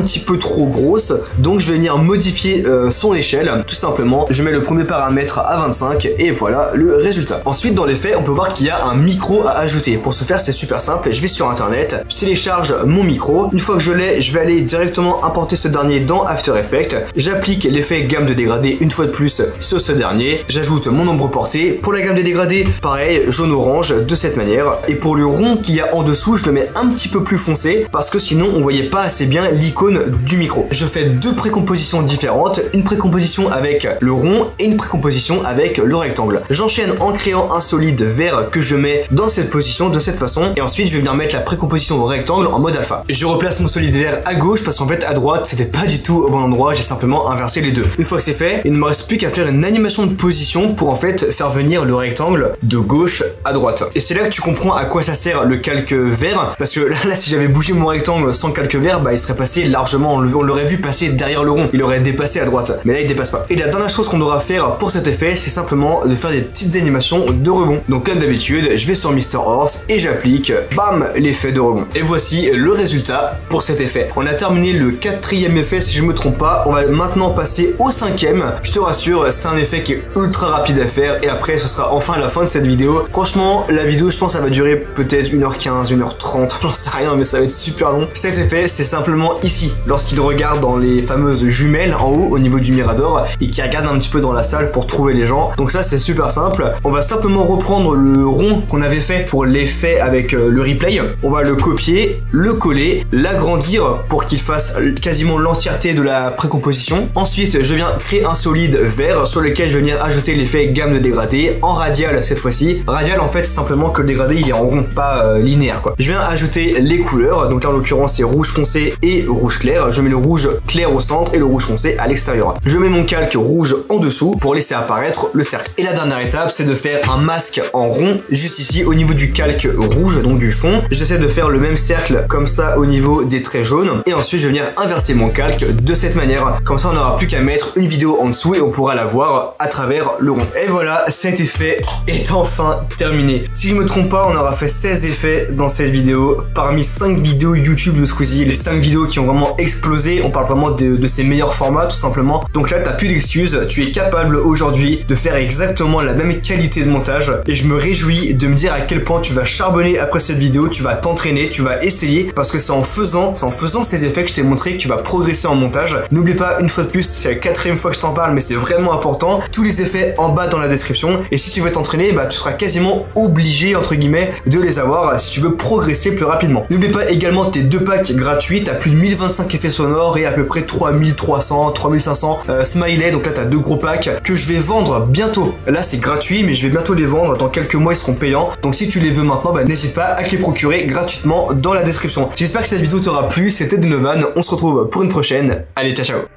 petit peu trop grosse, donc je vais venir modifier son échelle. Tout simplement, je mets le premier paramètre à 25 et voilà le résultat. Ensuite dans l'effet, on peut voir qu'il y a un micro à ajouter. Pour ce faire, c'est super simple, je vais sur internet, je télécharge mon micro. Une fois que je l'ai, je vais aller directement importer ce dernier dans After Effects. J'applique l'effet gamme de dégradé une fois de plus sur ce dernier. J'ajoute mon ombre portée. Pour la gamme de dégradé, pareil, jaune-orange de cette manière. Et pour le rond qu'il y a en dessous, je le mets un petit peu plus foncé parce que sinon on voyait pas assez bien l'icône du micro. Je fais 2 précompositions différentes, une précomposition avec le rond et une précomposition avec le rectangle. J'enchaîne en créant un solide vert que je mets dans cette position de cette façon et ensuite je vais venir mettre la précomposition au rectangle en mode alpha. Je replace mon solide vert à gauche parce qu'en fait à droite c'était pas du tout au bon endroit, j'ai simplement inversé les deux. Une fois que c'est fait, il ne me reste plus qu'à faire une animation de position pour en fait faire venir le rectangle de gauche à droite. Et c'est là que tu comprends à quoi ça sert le calque vert, parce que là si j'avais bougé mon rectangle sans calque vert, bah il serait passé largement, on l'aurait vu passer derrière le rond, il aurait dépassé à droite, mais là il dépasse pas. Et la dernière chose qu'on devra faire pour cet effet, c'est simplement de faire des petites animations de rebond. Donc comme d'habitude, je vais sur Mr. Horse et j'applique, bam, l'effet de rebond. Et voici le résultat pour cet effet. On a terminé le 4e effet si je me trompe pas, on va maintenant passer au 5e. Je te rassure, c'est un effet qui est ultra rapide à faire et après ce sera enfin la fin de cette vidéo. Franchement, la vidéo je pense ça va durer peut-être 1h15, 1h30, j'en sais rien mais ça va être super long. Cet effet c'est simplement ici, lorsqu'il regarde dans les fameuses jumelles en haut au niveau du mirador et qui regarde un petit peu dans la salle pour trouver les gens. Donc ça c'est super simple. On va simplement reprendre le rond qu'on avait fait pour l'effet avec le replay. On va le copier, le coller, l'agrandir pour qu'il fasse quasiment l'entièreté de la précomposition. Ensuite je viens créer un solide vert sur lequel je vais venir ajouter l'effet gamme de dégradé dégradé en radial cette fois-ci. Radial en fait c'est simplement que le dégradé il est en rond, pas linéaire quoi. Je viens ajouter les couleurs, donc là en l'occurrence c'est rouge foncé et rouge clair. Je mets le rouge clair au centre et le rouge foncé à l'extérieur. Je mets mon calque rouge en dessous pour laisser apparaître le cercle. Et la dernière étape c'est de faire un masque en rond juste ici au niveau du calque rouge, donc du fond. J'essaie de faire le même cercle comme ça au niveau des traits jaunes et ensuite je vais venir inverser mon calque de cette manière. Comme ça on n'aura plus qu'à mettre une vidéo en dessous et on pourra la voir à travers le rond. Et voilà, cet effet est enfin terminé. Si je me trompe pas, on aura fait 16 effets dans cette vidéo parmi 5 vidéos YouTube de Squeezie, les 5 vidéos qui ont vraiment explosé. On parle vraiment de ses meilleurs formats tout simplement. Donc là t'as plus d'excuses, tu es capable aujourd'hui de faire exactement la même qualité de montage et je me réjouis de me dire à quel point tu vas charbonner après cette vidéo, tu vas t'entraîner, tu vas essayer parce que c'est en faisant ces effets que je t'ai montré que tu vas progresser en montage. N'oublie pas, une fois de plus, c'est la 4e fois que je t'en parle mais c'est vraiment important, tous les effets en bas dans la description et si tu veux t'entraîner, bah tu seras quasiment obligé entre guillemets de les avoir si tu veux progresser plus rapidement. N'oublie pas également tes 2 packs gratuits, t'as plus de 1025 effets sonores et à peu près 3300, 3500 smileys, donc là t'as 2 gros packs que je vais vendre bientôt. Là c'est gratuit mais je vais bientôt les vendre, dans quelques mois ils seront payants, donc si tu les veux maintenant, bah n'hésite pas à te les procurer gratuitement dans la description. J'espère que cette vidéo t'aura plu, c'était Denovan, on se retrouve pour une prochaine, allez ciao ciao.